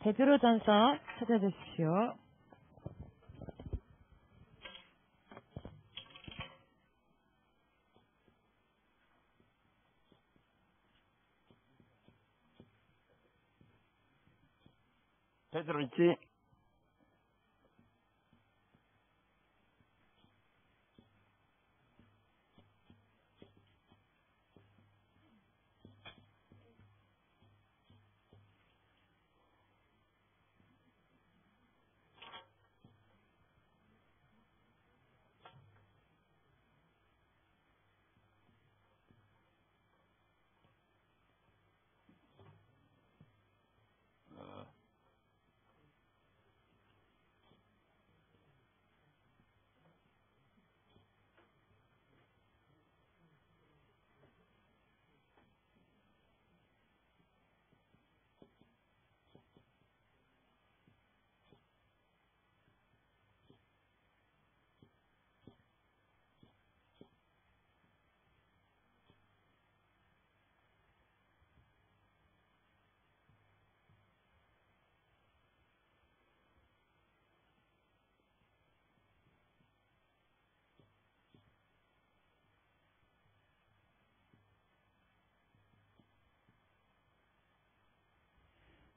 베드로전서 찾아주십시오. 베드로 있지?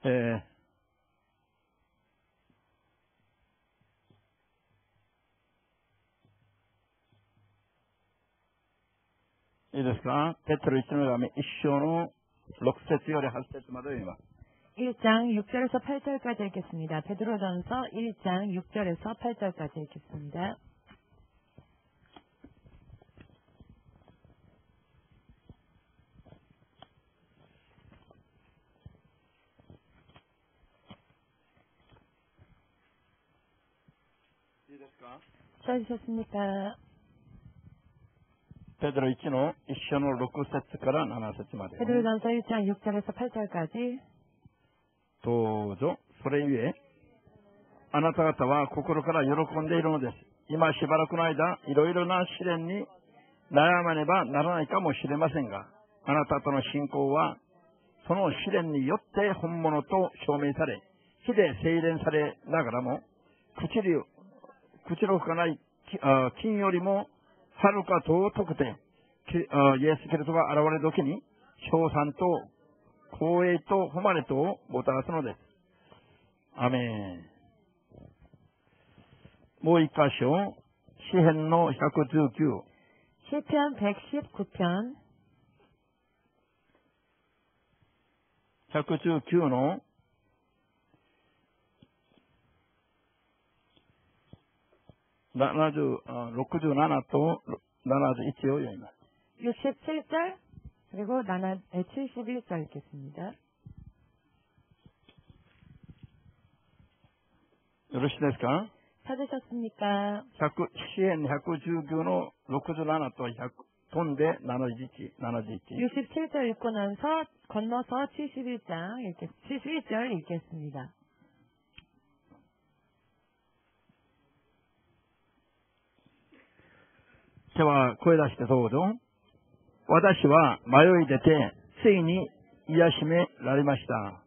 いいですか？ペテロ1の紙一章の6節より8節まで読みます。 1장 6절에서 8절까지 읽겠습니다. 베드로전서 1장 6절에서 8절까지 읽겠습니다. 찾으셨습니까? ペテロ1の一章の6節から7節まで。 베드로전서 1장 6절에서 8절까지. どうぞ、それゆえ、あなた方は心から喜んでいるのです。今しばらくの間、いろいろな試練に悩まねばならないかもしれませんが、あなたとの信仰は、その試練によって本物と証明され、火で精錬されながらも、口の吹かない金よりもはるか尊くて、イエス・キリストが現れるときに、称賛と光栄と誉れとをもたらすのです。アメン。もう一箇所、詩編の119。시편 119편 119の67と71を読みます。 67절 그리고 71절 읽겠습니다. よろしいですか？ 찾으셨습니까? 詩編119の67と100飛んで71。 67절 읽고 나서 건너서 71절 읽겠습니다. では声出してどうぞ。私は迷い出てついに癒しめられました。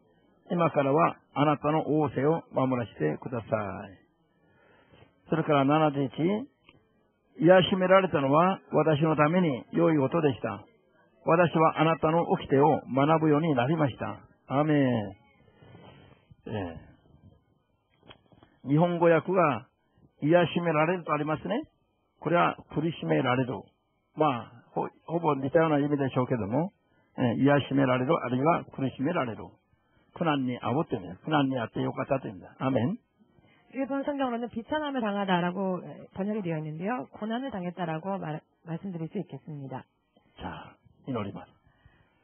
今からはあなたの仰せを守らせてください。それから71、癒しめられたのは私のために良いことでした。私はあなたの掟を学ぶようになりました。アーメン。日本語訳が癒しめられるとありますね。これは苦しめられる。まあ、ほぼ似たような意味でしょうけども、癒しめられる、あるいは苦しめられる。苦難に遭うという意味です。苦難に遭ってよかったという意味だ。アーメン。 일본 성경으로는 비천함을 당하다라고 번역이 되어 있는데요. 고난을 당했다라고 말씀드릴 수 있겠습니다. 자, 祈ります。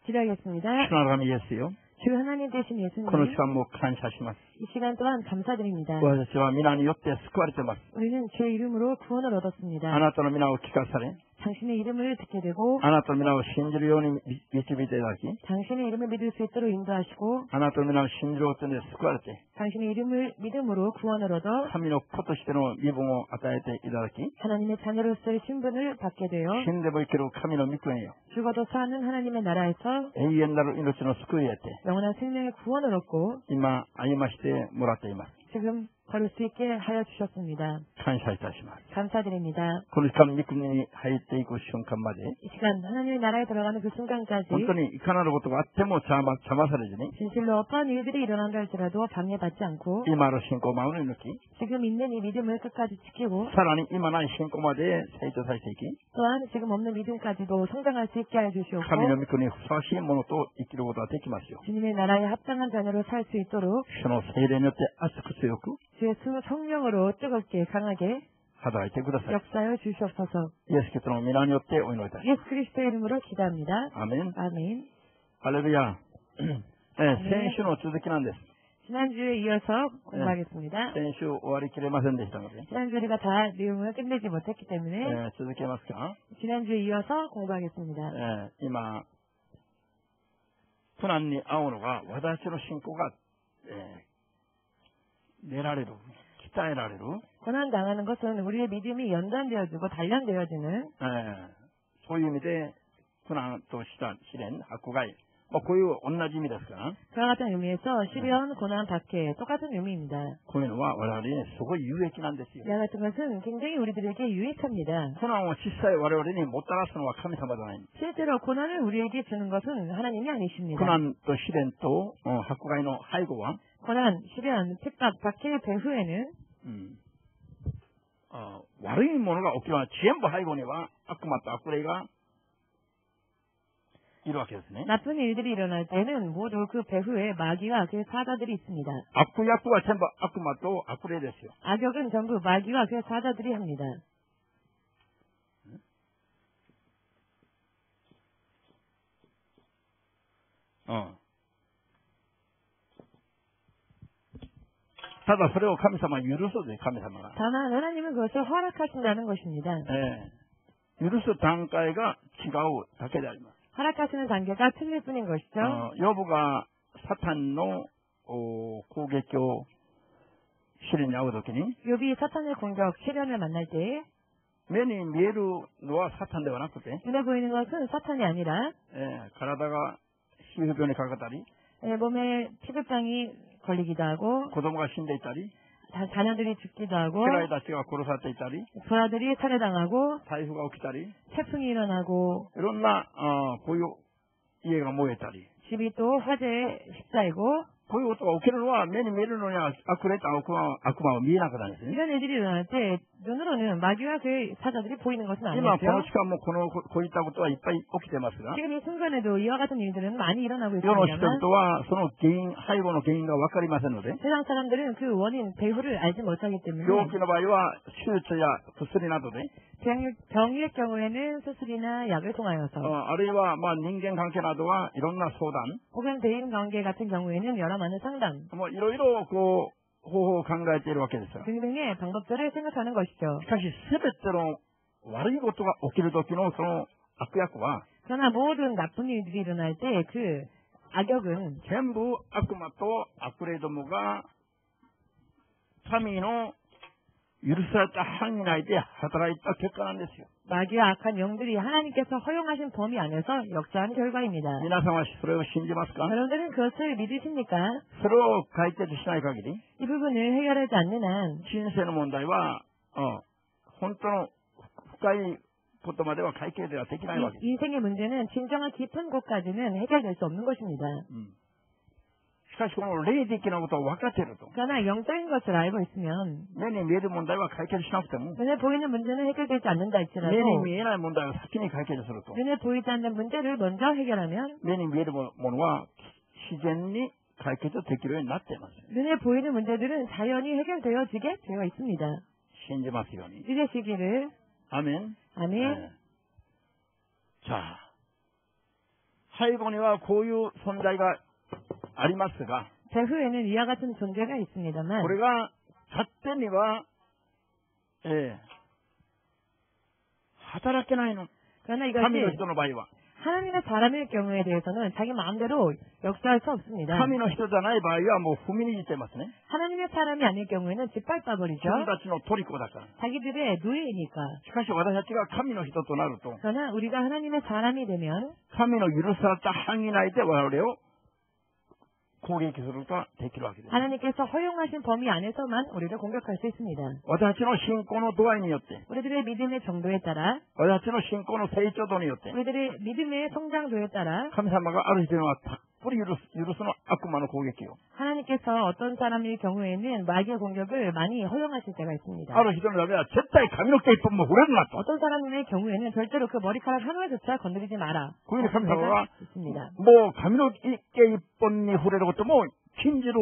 기도하겠습니다. 하나님 예수요. 주 하나님 되신 예수님. この時間も感謝します。 이 시간 또한 감사드립니다. 私たちは皆によって救われています。 우리는 주의 이름으로 구원을 얻었습니다. あなたの皆を聞かされ、 당신의 이름을 듣게 되고 あなたの皆を信じるように導いていただき、 당신의 이름을 믿을 수 있도록 인도하시고 あなたの皆を信じることで救われて、 당신의 이름을 믿음으로 구원을 얻어 神の子としての身分を与えていただき、 하나님의 자녀로서의 신분을 받게 되어 死んでも生きる神の御国よ、 죽어도 사는 하나님의 나라에서 永遠なる命の救いへて、 영원한 생명의 구원을 얻고 今歩ましてもらっています。 지금 걸을 수 있게 하여 주셨습니다. 感謝いたします。 감사드립니다. この時間、御国に入っていく瞬間まで、 이 시간 하나님의 나라에 들어가는 그 순간까지 本当にいかなることがあっても邪魔されずに、 진실로 어떠한 일들이 일어난다 할지라도 방해받지 않고 今の信仰を守り抜き、 지금 있는 이 믿음을 끝까지 지키고 さらに今ない信仰まで成長させていき、 또한 지금 없는 믿음까지도 성장할 수 있게 하여 주시옵고 神の御国にふさわしいものと生きることができますよ。 주님의 나라에 합당한 자녀로 살 수 있도록 主の聖霊によって熱く強く 주의 성령으로 뜨겁게 강하게 働いてください。 역사하여 주시옵소서. イエス・キリストの皆によってお祈りいたします。 예수 그리스도의 이름으로 기도합니다. アーメン。 아멘. ハレルヤ。先週の続きなんです。 지난주에 이어서 공부하겠습니다. 先週終わりきれませんでしたので、 지난주 우리가 다 내용을 끝내지 못했기 때문에 続けますか。 지난주에 이어서 공부하겠습니다. 今、苦難に遭うのが私の信仰が、練られる、鍛えられる、 고난 당하는 것은 우리의 믿음이 연단되어지고 단련되어지는 そういう意味で苦難とした試練、迫害、こういう同じ意味ですから、 그와 같은 의미에서 시련, 고난, 박해 똑같은 의미입니다. こういうのは我々にすごい有益なんですよ。 이와 같은 것은 굉장히 우리들에게 유익합니다. 苦難を実際我々にもたらすのは神様ではない。 실제로 고난을 우리에게 주는 것은 하나님이 아니십니다. 苦難と試練と迫害の背後は、 고난, 시련, 핍박, 박해 배후에는 悪いものが起きるのは全部背後には悪魔と悪霊がいるわけですね。 나쁜 일들이 일어날 때는 모두 그 배후에 마귀와 그 사자들이 있습니다. 悪役は全部悪魔と悪霊ですよ。 악역은 전부 마귀와 그 사자들이 합니다. ただそれを神様は許すで、神様が。 다만 하나님은 그것을 허락하신다는 것입니다. 許す段階が違うだけであります。 허락하시는 단계가 틀릴 뿐인 것이죠. ヨブがサタンの攻撃を試練に遭うときに、 욥이 사탄의 공격, 시련을 만날 때 目に見えるのはサタンではなくて、 눈에 보이는 것은 사탄이 아니라 体が皮膚病にかかったり、 몸에 피부병이 걸리기도 하고 子供が死んでいたり、 자녀들이 죽기도 하고 家来たちが殺されていたり、 부하들이 살해당하고 台風が起きたり、 태풍이 일어나고 いろんなこういう家が燃えたり、 집이 또 화재에 휩싸이고 こういうことが起きるのは目に見えるのには悪霊と悪魔は見えなくなるんですね。 이런 일들이 일어날 때 눈으로는 마귀와 그 사자들이 보이는 것은 今 아니죠. この時間もこういったことはいっぱい起きてますが、 지금 이 순간에도 이와 같은 일들은 많이 일어나고 世の人 있습니다만 々はその原因、背後の原因が分かりませんので、 세상 사람들은 그 원인 배후를 알지 못하기 때문에 病気の場合は手術や薬などで、 병일 경우에는 수술이나 약을 통하여서 あるいは人間関係などはいろんな相談、 혹은 대인 관계 같은 경우에는 여러 많은 상담 いろいろ方法を考えているわけですよ。 등등의 방법들을 생각하는 것이죠. しかし全ての悪いことが起きる時のその悪役は 그러나 모든 나쁜 일들이 일어날 때 그 악역은 全部悪魔と悪霊どもが神の許された範囲内で働いた結果なんですよ。 마귀와 악한 영들이 하나님께서 허용하신 범위 안에서 역사한 결과입니다. 皆さんはそれを信じますか？ 여러분들은 그것을 믿으십니까? それを解決しない限り、 이 부분을 해결하지 않는 한 人生の問題は本当の深いことまでは解決ではできないわけです。 인생의 문제는 진정한 깊은 곳까지는 해결될 수 없는 것입니다. しかしこの霊的なことを分かっていると、 그러나 영적인 것을 알고 있으면 目に見える問題は解決しなくても 눈에 보이는 문제는 해결되지 않는다 目 할지라도 に見えない問題を先に解決すると、 눈에 보이지 않는 문제를 먼저 해결하면 目に見えるものは自然に解決できるようになっています。 눈에 보이는 문제들은 자연히 해결되어지게 되어 있습니다. 信じますように。 믿으시기를. アメン。 아멘. さあ、背後にはこういう存在がありますが、 배후에는 이와 같은 존재가 있습니다만 これが勝手には、働けないの。 그러나 神 이것이 の人の場合は。 하나님의 사람일 경우에 대해서는 자기 마음대로 역사할 수 없습니다. 神の人じゃない場合はもう踏みにじってますね。 하나님의 사람이 아닐 경우에는 짓밟아 自 버리죠. 分たちの虜だから。 자기들의 노예이니까. しかし私たちが神の人となると、 그러나 우리가 하나님의 사람이 되면 神の許された範囲内で我々を攻撃することができるわけです。 하나님께서 허용하신 범위 안에서만 우리를 공격할 수 있습니다. 私たちの信仰の度合いによって、 우리들의 믿음의 정도에 따라 私たちの信仰の成長度によって、 우리들의 믿음의 성장도에 따라 神様がある人にはたっぷり許すの悪魔の攻撃を。 하나님께서 어떤 사람일 경우에는 마귀의 공격을 많이 허용하실 때가 있습니다. ある人のためは絶対髪の毛一本も触れるなと。 어떤 사람의 경우에는 절대로 그 머리카락 하나조차 건드리지 마라. こういう神様は、 있습니다. もう髪の毛一本に触れることも禁じる、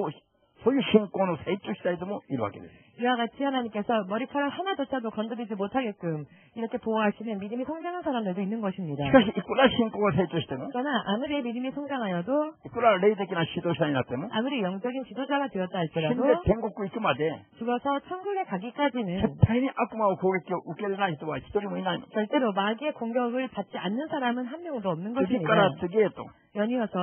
そういう信仰の成長したいともいるわけです。 이와 같이 하나님께서 머리카락 하나조차도 건드리지 못하게끔 이렇게 보호하시는 믿음이 성장한 사람들도 있는 것입니다. しかし、いくら信仰が成長しても、 그러나 아무리 믿음이 성장하여도 いくら霊的な指導者になっても、 아무리 영적인 지도자가 되었다 死んで 할지라도 天国行くまで、 죽어서 천국에 가기까지는 絶対に悪魔を攻撃を受けれない人は一人もいないの。 절대로 마귀의 공격을 받지 않는 사람은 한 명도 없는 次から 것입니다. 次へと、 연이어서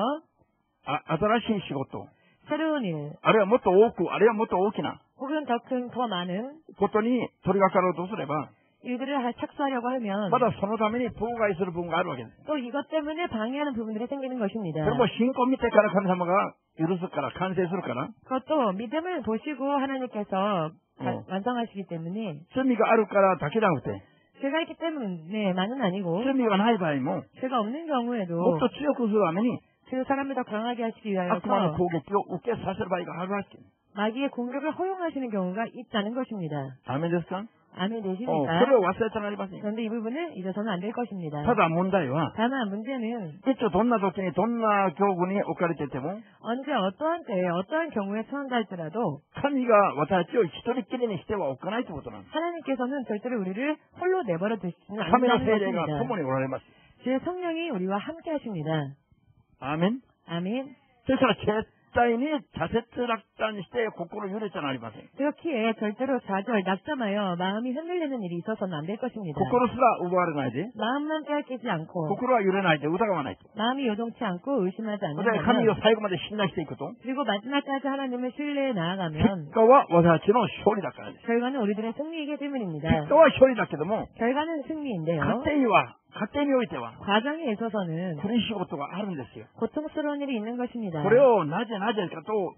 新しい仕事、 새로운 일, あるいはもっと多く、あるいはもっと大きな 혹은 더 큰, 더 많은 ことに取り掛かろうとすれば、 일들을 착수하려고 하면 まだそのために妨害する部分があるわけです。 또 이것 때문에 방해하는 부분들이 생기는 것입니다. それも信仰を見てから神様が許すから、完成するから、 그것도 믿음을 보시고 하나님께서 완성하시기 때문에 罪があるからだけじゃなくて、 죄가 있기 때문에만은 아니고 罪がない場合も、 죄가 없는 경우에도 もっと強くするために、 그 사람을 더 강하게 하시기 위하여서 悪魔の攻撃を受けさせる場合があるわけ。 마귀의 공격을 허용하시는 경우가 있다는 것입니다. ダメですか？ 아멘 そ 되십니까? れを忘れてはなりません。 그런데 이 부분은 잊어서는 안 될 것입니다. ただ問題は、 다만 문제는 いつどんな時にどんな境遇に置かれてても、 언제 어떠한 때에 어떠한 경우에 처한다 할지라도 神が私たちを一人っきりにしてはおかないということなんです。 하나님께서는 절대로 우리를 홀로 내버려 두시지는 神の 않는다는 聖霊が 것입니다. 共におられます。 주의 성령이 우리와 함께 하십니다. アーメン。 아멘. ですから絶対に挫折落胆して心揺れちゃなりません。 그렇기에 절대로 좌절, 낙점하여 마음이 흔들리는 일이 있어서는 안 될 것입니다. 心すら奪われないで、 마음만 빼앗기지 않고 心は揺れないで疑わないと。 마음이 요동치 않고 의심하지 それで神 않는다면 を最後まで信頼していくと、 그리고 마지막까지 하나님을 신뢰해 結 나아가면 果は私たちの勝利だからです。 결과는 우리들의 승리이기 때문입니다. 結果は勝利だけども、 결과는 승리인데요. 家庭においては、 과정에 있어서는 苦しいことがあるんですよ。 고통스러운 일이 있는 것입니다. これをなぜかと、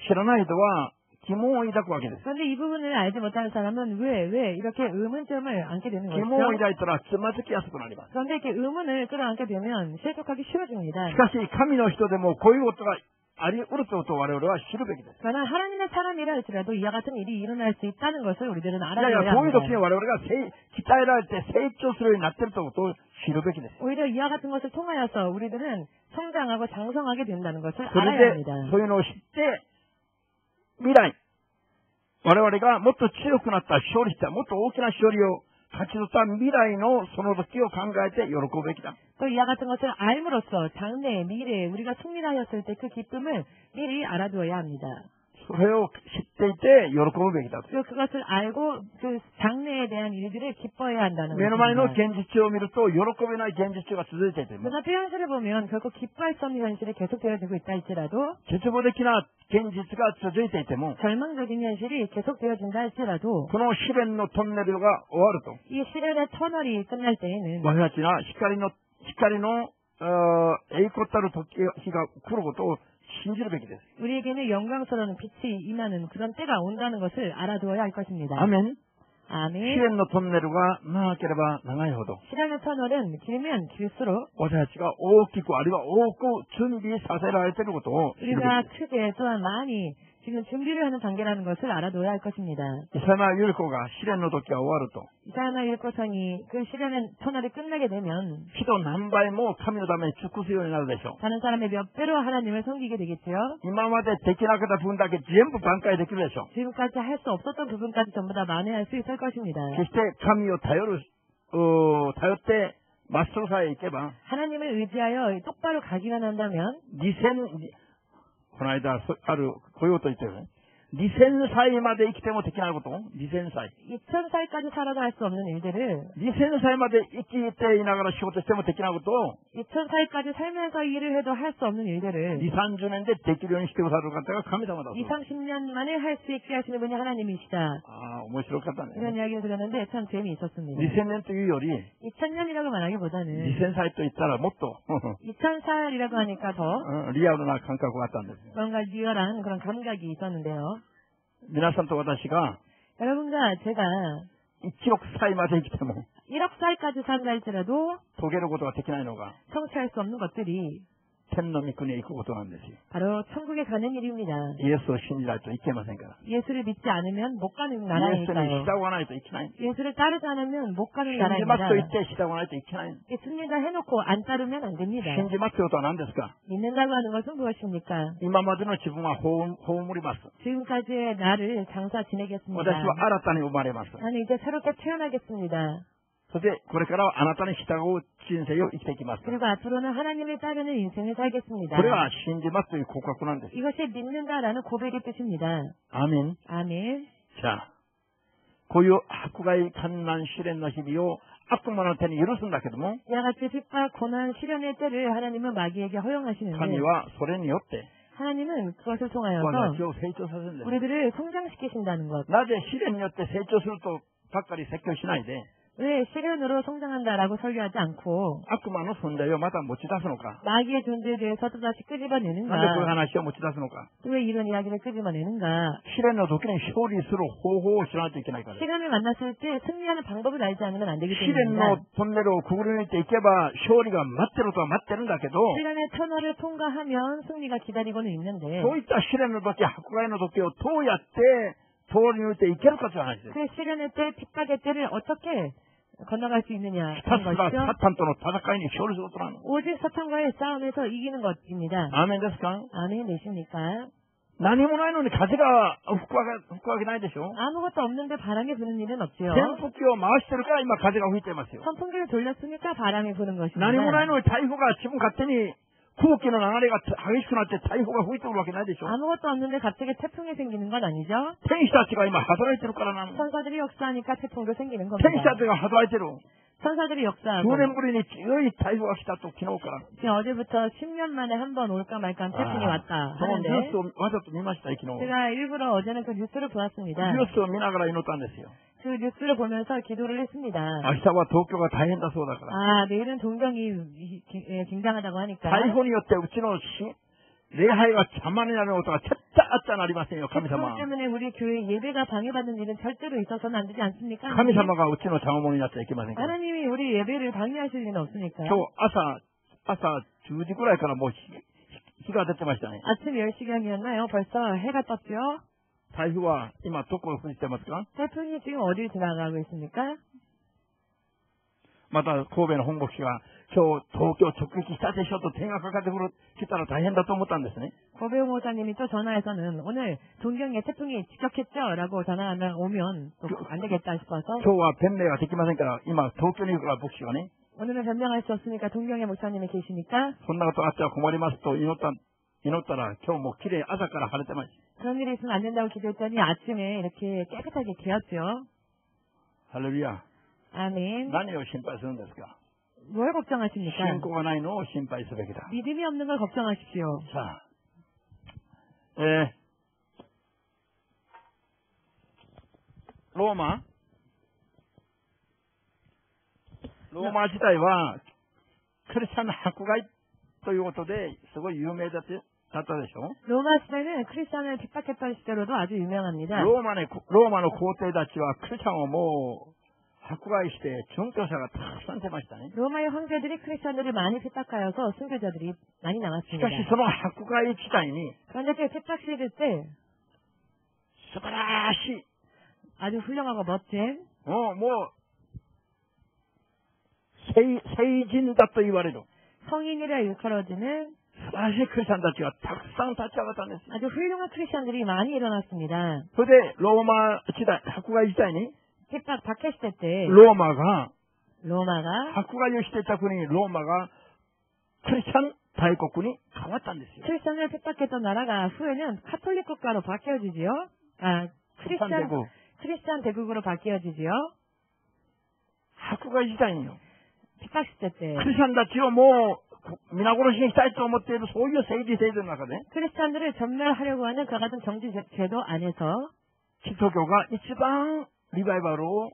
知らない人は疑問を抱くわけです。 그런데 이 부분을 알지 못하는 사람은 왜 이렇게 의문점을 안게 되는 疑問を 것이죠? 抱いたらつまずきやすくなります。 그런데 이렇게 의문을 끌어안게 되면 실족하기 쉬워집니다. しかし神の人でもこういうことがあり得るということを我々は知るべきです。 그러나 하나님의 사람이라 할지라도 이와 같은 일이 일어날 수 있다는 것을 우리들은 いやい 알아야 や、こういう時 합니다. に我々が鍛えられて成長するようになっているということを知るべきです。 오히려 이와 같은 것을 통하여서 우리들은 성장하고 장성하게 된다는 것을 そ 알아야 れで 합니다. そういうのを知って未来我々がもっと強くなった勝利したもっと大きな勝利を勝ち取った未来のその時を考えて喜ぶべきだ。 또 이와 같은 것을 알므로써 장래, 미래에 우리가 승리하였을 때 그 기쁨을 미리 알아두어야 합니다. それを知っていて喜ぶべきだと。 그리고 그것을 알고 그 장래에 대한 일들을 기뻐해야 한다는 目の前の 것입니다. 現実を見ると喜べない現実が続いていても 눈앞의 현실을 보면 결코 기뻐할 수 없는 현실이 계속되어지고 있다 할지라도 絶望的な現実が続いていても 절망적인 현실이 계속되어진다 할지라도 この試練のトンネルが終わると 이 시련의 터널이 끝날 때에는 私たちが光の栄光たる時日が来ることを信じるべきです。 우리에게는 영광스러운 빛이 임하는 그런 때가 온다는 것을 알아두어야 할 것입니다. アメン。 試 아멘. 練のトンネルが長ければ長いほど 시련의 터널은 길면 길수록 私たちが大きくあるいは多く準備させられていることを知るべ 우리가 きです 크게 또한 많이 지금 준비를 하는 단계라는 것을 알아둬야 할 것입니다. イサヤユリコが試練の時が終わると 이사야나 율법성이 그 시련의 터널이 끝나게 되면 人何倍も神のために尽くすようになるでしょう。 다른 사람의 몇 배로 하나님을 섬기게 되겠지요. 今までできなかった分だけ全部挽回できるでしょう。 지금까지 할 수 없었던 부분까지 전부 다 만회할 수 있을 것입니다. 決して神を頼ってまっすぐさえ行けば 하나님을 의지하여 똑바로 가기만 한다면 この間ある来ようと言ってるね。2000歳まで生きてもできないこと、2000歳。 2000살까지 살아도 할 수 없는 일들을 2000歳まで生きていながら仕事してもできないことを 2000살까지 살면서 일을 해도 할 수 없는 일들을 2、30年でできるようにしてくださる方が神様だと。 2, 30년 만에 할 수 있게 하시는 분이 하나님이시다. ああ、面白かったね。 이런 이야기를 들었는데 참 재미있었습니다. 2000年というより 2000년이라고 말하기보다는 2000歳と言ったらもっと 2000살이라고 하니까 더 リアルな感覚があったんです。 뭔가 리얼한 그런 감각이 있었는데요. 皆さんと私が 여러분과 제가 1億歳まで生きても 1억 살까지 산다 할지라도 遂げることができないのが 성취할 수 없는 것들이 天の御国へ行くことなんですよ。 바로 천국에 가는 일입니다. イエスを信じないといけませんから。 예수를 믿지 않으면 못 가는 イエスに 나라니까요. 従わないといけない。 예수를 따르지 않으면 못 가는 信じます 나라입니다. と言って従わないといけない。 믿습니다 해놓고 안 따르면 안 됩니다. 信じますということは何ですか？ 믿는다고 하는 것은 무엇입니까? 今までの自分は葬ります。 지금까지의 나를 장사 지내겠습니다. 私は新たに生まれます。 나는 이제 새롭게 태어나겠습니다. それで、これからはあなたに従う人生を生きていきます。 그리고 앞으로는 하나님을 따르는 인생을 살겠습니다. これは信じますという告白なんです。 이것이 믿는다라는 고백의 뜻입니다. アーメン。 아멘. じゃあ、こういう迫害、艱難、試練の日々を悪魔の手に許すんだけども、 이와 같이 핍박, 고난, 시련의 때를 하나님은 마귀에게 허용하시는데 神はそれによって 하나님은 그것을 통하여서 私を成長させるんです。 우리들을 성장시키신다는 것. なぜ試練によって成長するとばっかり説教しないで、 왜 시련으로 성장한다라고 설교하지 않고 悪魔の存在をまた持ち出すのか。 마귀의 존재에 대해서 또다시 なんでこういう 끄집어내는가? 話を持ち出すのか。 또 왜 이런 이야기를 끄집어내는가? 試練の時に勝利する方法を知らないといけないからです。 시련을 만났을 때 승리하는 방법을 알지 않으면 안 되기 試練 때문입니다. のトンネルをくぐり抜いていけば勝利が待ってるとは待ってるんだけど、 시련의 터널을 통과하면 승리가 기다리고는 있는데 そういった試練の時、迫害の時をどうやって通り抜いていけるかという話です。 그 시련의 때, 핍박의 때를 어떻게 건너갈 수 있느냐 ひた 하는 すら 것이죠. サタンとの戦いに勝利することなの。 오직 사탄과의 싸움에서 이기는 것입니다. アーメンですか？ 아멘 되십니까? 何もないのに風が吹くわけないでしょ。 아무것도 없는데 바람이 부는 일은 없지요. 扇風機を回してるから今風が吹いてますよ。 선풍기를 돌렸으니까 바람이 부는 것입니다. 何もないのに台風が自分勝手に空気の流れが激しくなって台風が吹いてくるわけないでしょ。 아무것도 없는데 갑자기 태풍이 생기는 건 아니죠. 天使たちが今働いてるからなの。 천사들이 역사하니까 태풍도 생기는 天使た 겁니다. ちが働いてる。 천사들이 10 역사하고 年ぶりに強い台風が来たと昨日から。 지금 어제부터 10년 만에 한 번 올까 말까 한 태풍이 왔다 そのニュー 하는데 スをわざと見ました、昨日。ニュ 제가 일부러 어제는 그 뉴스를 보았습니다. ースを見ながら祈ったんですよ。 그 뉴스를 보면서 기도를 했습니다. 明日は東京が大変だそうだから。 아, 내일은 동경이 굉장하다고 하니까 台風によってうちの礼拝が邪魔になることが絶対あっちゃなりませんよ、神 태풍 様。 때문에 우리 교회 예배가 방해받는 일은 절대로 있어서는 안 되지 않습니까? 神様がうちの邪魔者になっちゃいけませんから。 하나님이 우리 예배를 방해하실 리는 없으니까요. 今日朝10時ぐらいからもう日が出てましたね。 아침 10시경이었나요? 벌써 해가 떴죠? 台風は今どこを吹いてますか？ 태풍이 지금 어디를 지나가고 있습니까? また神戸の本牧師が今日東京直撃したでしょと電話かかってきたら大変だと思ったんですね。 고배우 목사님이 또 전화해서는 오늘 동경에 태풍이 직격했죠? 라고 전화하면 오면 또 안 되겠다 싶어서 今日は弁明ができませんから今東京にいるから牧師がね、 오늘은 변명할 수 없으니까 동경에 목사님이 계시니까 そんなことあっては困りますと祈ったら今日も綺麗朝から晴れてます。 그런 일이 있으면 안 된다고 기도했더니 아침에 이렇게 깨끗하게 개었죠. ハレルヤ。 아멘. 何を心配するんですか？ 뭘 걱정하십니까? 信仰がないのを心配すべきだ。 믿음이 없는 걸 걱정하십시오. さあ、ローマ時代はクリスチャンの迫害ということですごい有名だったでしょ。 로마 시대는 크리스찬을 핍박했던 시대로도 아주 유명합니다. ローマの皇帝たちはクリスチャンをもう迫害して殉教者がたくさん出ましたね。 로마의 황제들이 크리스찬들을 많이 핍박하여서 순교자들이 많이 しか 나왔습니다. しその迫害時代に 그런데 그 핍박 시대 때 素晴らしい 아주 훌륭하고 멋진 もう聖人だと言われる 성인이라 일컬어지는 素晴らしいクリスチャンたちがたくさん立ち上がったんです。 아주 훌륭한 크리스찬들이 많이 일어났습니다. それでローマ時代、迫害時代に 핍박 박해 시대 때 ローマが 로마가 迫害をしていた国、ローマがクリスチャン大国に変わったんですよ。 크리스찬을 핍박했던 나라가 후에는 카톨릭 국가로 바뀌어지지요. 크리스찬 대국으로 바뀌어지지요. 迫害時代によ。 핍박 시대 때 クリスチャンたちをもう皆殺しにしたいと思っているそういう政治制度の中で 크리스찬들을 전멸하려고 하는 그와 같은 정치 제도 안에서 キリスト教が一番リバイバルを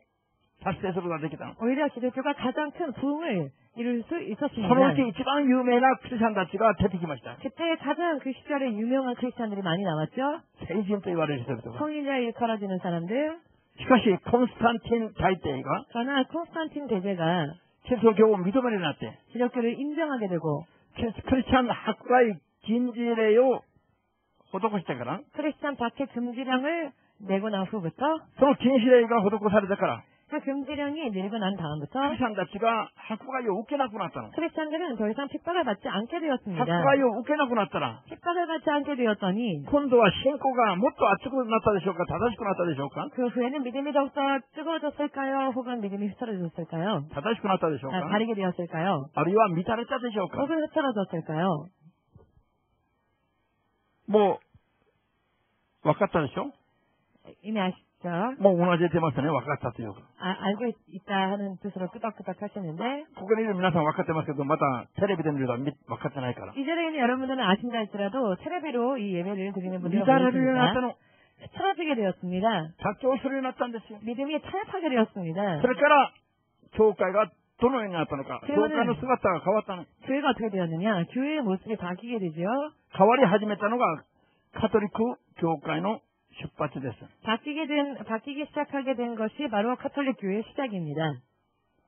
達成することができたの。 오히려 기독교가 가장 큰 부흥을 이룰 수 そ 있었습니다. のうち一番有名なクリスチャンたちが出てきました。 그때 가장 그 시절에 유명한 크리스찬들이 많이 나왔죠. 聖人と言われる人々が。 성인이라 일컬어지는 사람들. しかし、コンスタンティン大帝が 그러나 콘스탄틴 대제가 キリスト教を認めるようになって、 기독교를 인정하게 되고 クリスチャン迫害禁じ令を施してから、 크리스찬 박해 금지령을 내고 난 후부터 その禁止令が施されたから、 그 금지령이 내리고 난 ク 다음부터 リスチャンたちが迫害を受けなくなったの。 크리스찬들은 더 이상 핍박을 받지 않게 迫 되었습니다. 害を受けなくなったら、 핍박을 받지 않게 되었더니 今度は信仰がもっと熱くなったでしょうか、正しくなったでしょうか、 그 후에는 믿음이 더욱더 뜨거워졌을까요? 혹은 믿음이 흐트러졌을까요? 正しくなったでしょうか、 다르게 되었을까요? あるいは乱れたでしょうか。 혹은 흐트러졌을까요? もう、分かったでしょ。 이미 아시죠? もう同じ出ますね、分かったというか。 알고 있다 하는 뜻으로 끄덕끄덕 하시는데 ここにいる皆さん分かってますけど、またテレビで見ると分かってないから。 이 자리에 있는 여러분들은 아신다 할지라도 테레비로 이 예배를 드리는 분들이 乱れるようになった 많습니다. の。 흐트러지게 되었습니다. 妥協するようになったんですよ。 믿음이 타협하게 되었습니다. それから、教会がどのようになったのか、 그러면은 教会の姿が変わったの。 교회가 어떻게 되었느냐? 교회의 모습이 바뀌게 되죠. 変わり始めたのが、カトリック教会の出発です。 바뀌기 시작하게 된 것이 바로 카톨릭 교회의 시작입니다.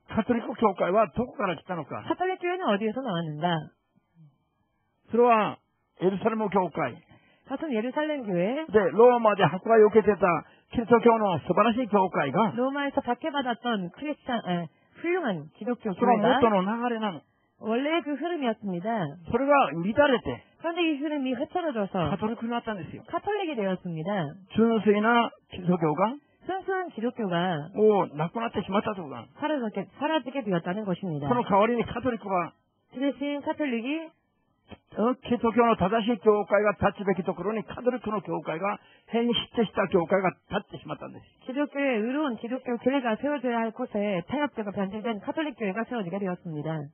カトリック教会はどこから来たのか。 카톨릭 교회는 어디에서 나왔는가? それは、エルサレム教会。 같은 예루살렘 교회, で、ローマで迫害を受けてたキリスト教の素晴らしい教会が、 로마에서 박해받았던 훌륭한 기독교 その 교회가 元の流れなの。 원래 그 흐름이었습니다. それが乱れて、 그런데 이 흐름이 흐트러져서 カトリックになったんですよ。 카톨릭이 되었습니다. 純粋なキリスト教が、 순수한 기독교가 もうなくなってしまったというか、 사라지게 되었다는 것입니다. その代わりにカトリックが、 그 대신 카톨릭이 キリスト教の正しい教会が立つべきところにカトリックの教会が変質した教会が立ってしまったんです。 기독교의 의로운 기독교 교회가 세워져야 할 곳에 타협되고 변질된 카톨릭 교회가 세워지게 되었습니다.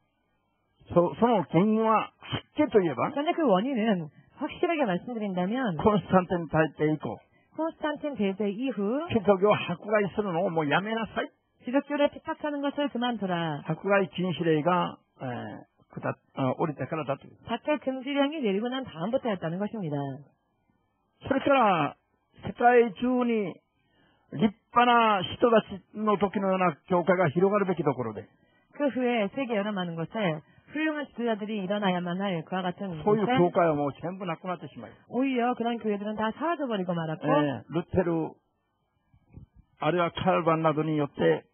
その原因は、はっきりと言えば、 그런데 그 원인은 확실하게 말씀드린다면 コンスタンティン大帝以降、 콘스탄틴 대제 이후 キリスト教を迫害するのをもうやめなさい。 기독교를 핍박하는 것을 그만두라. 迫害禁止令が、降りてからだという。 박해 금지령이 내리고 난 다음부터였다는 것입니다. それから、世界中に立派な人たちの時のような教会が広がるべきところで、 그 후에 세계 여러 많은 곳에 훌륭한 지도자들이 일어나야만 할 그와 같은 そういう教 곳에 会はもう全部なくなってしまい、 오히려 그런 교회들은 다 사라져버리고 말았고 ルテル、あるいはカルバンなどによって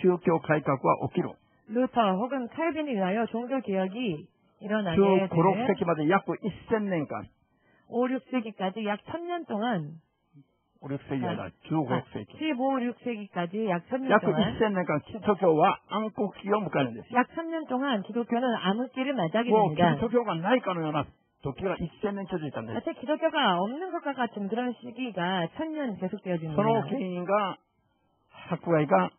宗教改革は起きる。 루터 혹은 칼빈에 의하여 종교개혁이 일어나게 15、6 되는 世紀まで約1000年間、 5, 6세기까지 약 1000년 동안 5、6世紀だ、15、6世紀。 15, 6세기까지 약 1000년 約 동안 1000年間、キリスト教は暗黒期を迎えるんですよ。 약 3년 동안 기독교는 암흑기를 맞이하게 もうキリ 됩니다. スト教がないかのような時が1000年続いたんです。 마치 기독교가 없는 것과 같은 그런 시기가 1000년 その 계속되어집니다. 原因が、迫害が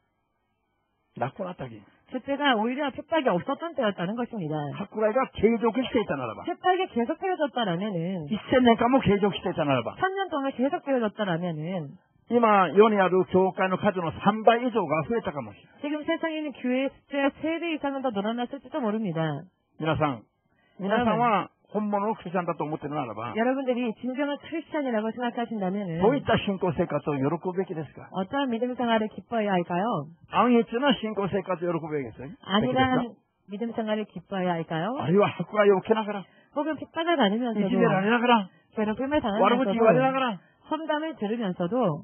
なくなった原因。 그때가 오히려 핍박이 없었던 때였다는 것입니다. 迫害が継続していたならば、 핍박이 계속되어졌다라면은 1000年間も継続していたならば、 3년 동안 계속되어졌다라면은 今、世にある教会の数の3倍以上が増えたかもしれない。 지금 세상에 있는 교회의 숫자가 3배 이상은 더 늘어났을지도 모릅니다. 皆さんは本物のクリスチャンだと思っているならば、 여러분들이 진정한 크리스찬이라고 생각하신다면은 どういった信仰生活を喜ぶべきですか？ 어떠한 믿음 생활을 기뻐해야 할까요? 安逸な信仰生活を喜ぶべきですよ。 안일한 믿음 생활을 기뻐해야 할까요? あるいは迫害を受けながら、 혹은 핍박을 받으면서도 いじめられながら、 괴롭힘을 悪口言われなが 당하면서도 ら、 험담을 들으면서도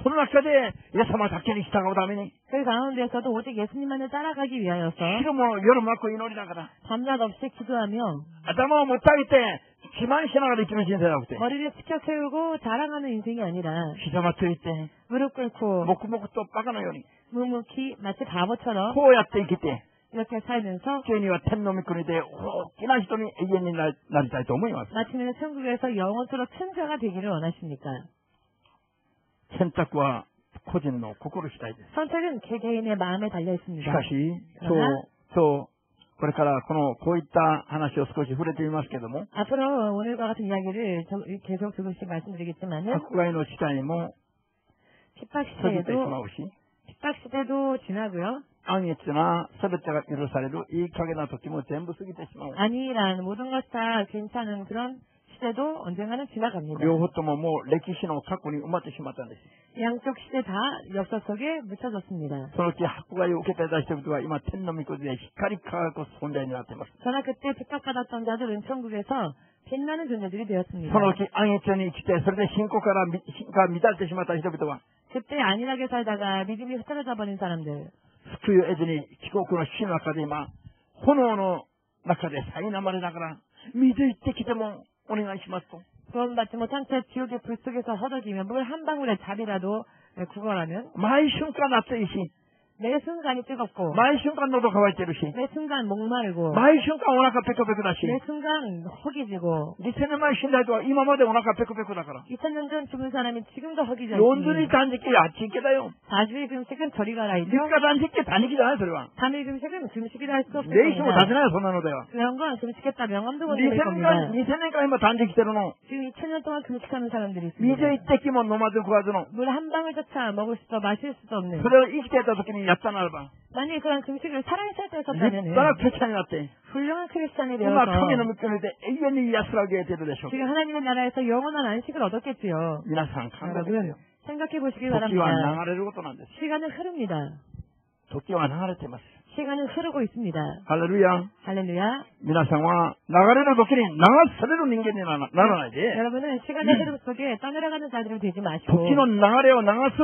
その中でイエス様だけに従うために、 그 가운데서도 오직 예수님만을 따라가기 위하여서 昼も夜も祈りながら、 밤낮 없이 기도하며 頭をもたげて自慢しながら生きる人生じゃなくて、 머리를 치켜 세우고 자랑하는 인생이 아니라 ひざまついて、 무릎 꿇고 黙々とバカのように、 묵묵히 마치 바보처럼 こうやって生きて、 이렇게 살면서 地には天の御国で大きな人に永遠になりたいと思います。 마침내 천국에서 영원토록 큰 자가 되기를 원하십니까? 選択は個人の心次第です。 선택은 개개인의 마음에 달려 し 있습니다. かし、今日、これからこういった話を少し触れてみますけども、 앞으로 오늘과 같은 이야기를 계속 조금씩 말씀드리겠지만은 迫害の時代も 핍박 過ぎてしま 시대에도 うし、 핍박 시대도 지나고요. 安逸な全てが許されるいい加減な時も全部過ぎてしまう。 안일한 모든 것 다 괜찮은 그런 시대도 언젠가는 지나갑니다. 両方とももう歴史の過去に埋まってしまったんです。 양쪽 시대 다 역사 속에 묻혀졌습니다. その時迫害を受けていた人々は今天の御国で光り輝く存在になっています。 그러나 그때 핍박받았던 자들은 천국에서 빛나는 존재들이 되었습니다. その時安逸に生きて、それで信仰が乱れてしまった人々は、 그때 안일하게 살다가 믿음이 흐트러져 버린 사람들, 救いを得ずに帰国の死の中で今、炎の中で苛まれながら、水行ってきてもお願いしますと。 구원받지 못한 채 지옥의 불 속에서 허덕이며 물 한 방울의 잡이라도 구걸하는 毎瞬間暑いし、 매 순간이 뜨겁고 毎瞬間喉乾いてるし、 매 순간 목마르고 毎瞬間お腹ペコペコだし、 매 순간 허기지고 2000年前死んだ人は今までお腹ペコペコだから。 2000년 전 죽은 사람이 지금도 허기지 40日 않습니다. 断食やっちいけだよ。 4주의 금식은 저리 가라이죠. 3日断食って断食じゃないそれは。 3일 금식은 금식이라 할 수 礼儀も出せ 없습니다. ないよ、そんなのでは。 그런 건 금식했다 명함도 못 2000 드릴 겁니다. 年間今断食してるの。 지금 2000년 동안 금식하는 사람들이 水 있습니다. 一滴も飲まず食わずの。 물 한 방울조차 먹을 수도 마실 수도 없는 それを生きていた時にやったならば、 만약에 그런 금식을 살아있을 때 立 했었다면 派なクリスチャンになって、 훌륭한 크리스찬이 今神の 되어서 御国で永遠に安らげているでしょう。 지금 하나님의 나라에서 영원한 안식을 얻었겠지요. 皆さん考えてください 여러분 よ。 생각해 보시기 時は 바랍니다. 流れることなんです。 시간은 흐릅니다. 時は流れています。 시간은 흐르고 있습니다. ハレルヤ。 할렐루야. 皆さんは流れる時に流される人間にならないで、 여러분은 시간의 흐름 속에 떠내려가는 자들이 되지 마시고 時の流れを流す、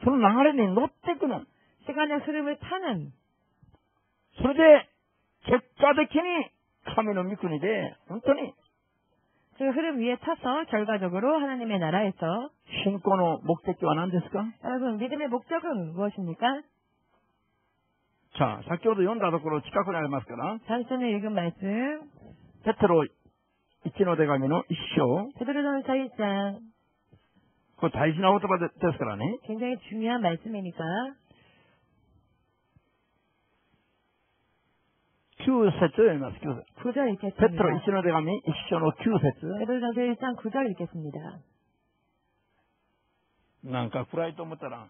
その流れに乗っていくの。 시간의 흐름을 타는 それで、結果的に神の御国で、本当に 그 흐름 위에 타서 결과적으로 하나님의 나라에서 信仰の目的は何ですか？ 여러분 믿음의 목적은 무엇입니까? さあ、先ほど読んだところ近くにありますから、 다음 전에 읽은 말씀 ペテロ1の手紙の1章、 베드로전서 1장 これ大事な言葉ですからね。 굉장히 중요한 말씀이니까 9節を読みます。9節。 9절 ペテロ 읽겠습니다. 1の手紙1章の9節。 베드로전서 1장 9절 읽겠습니다. なんか暗いと思ったら、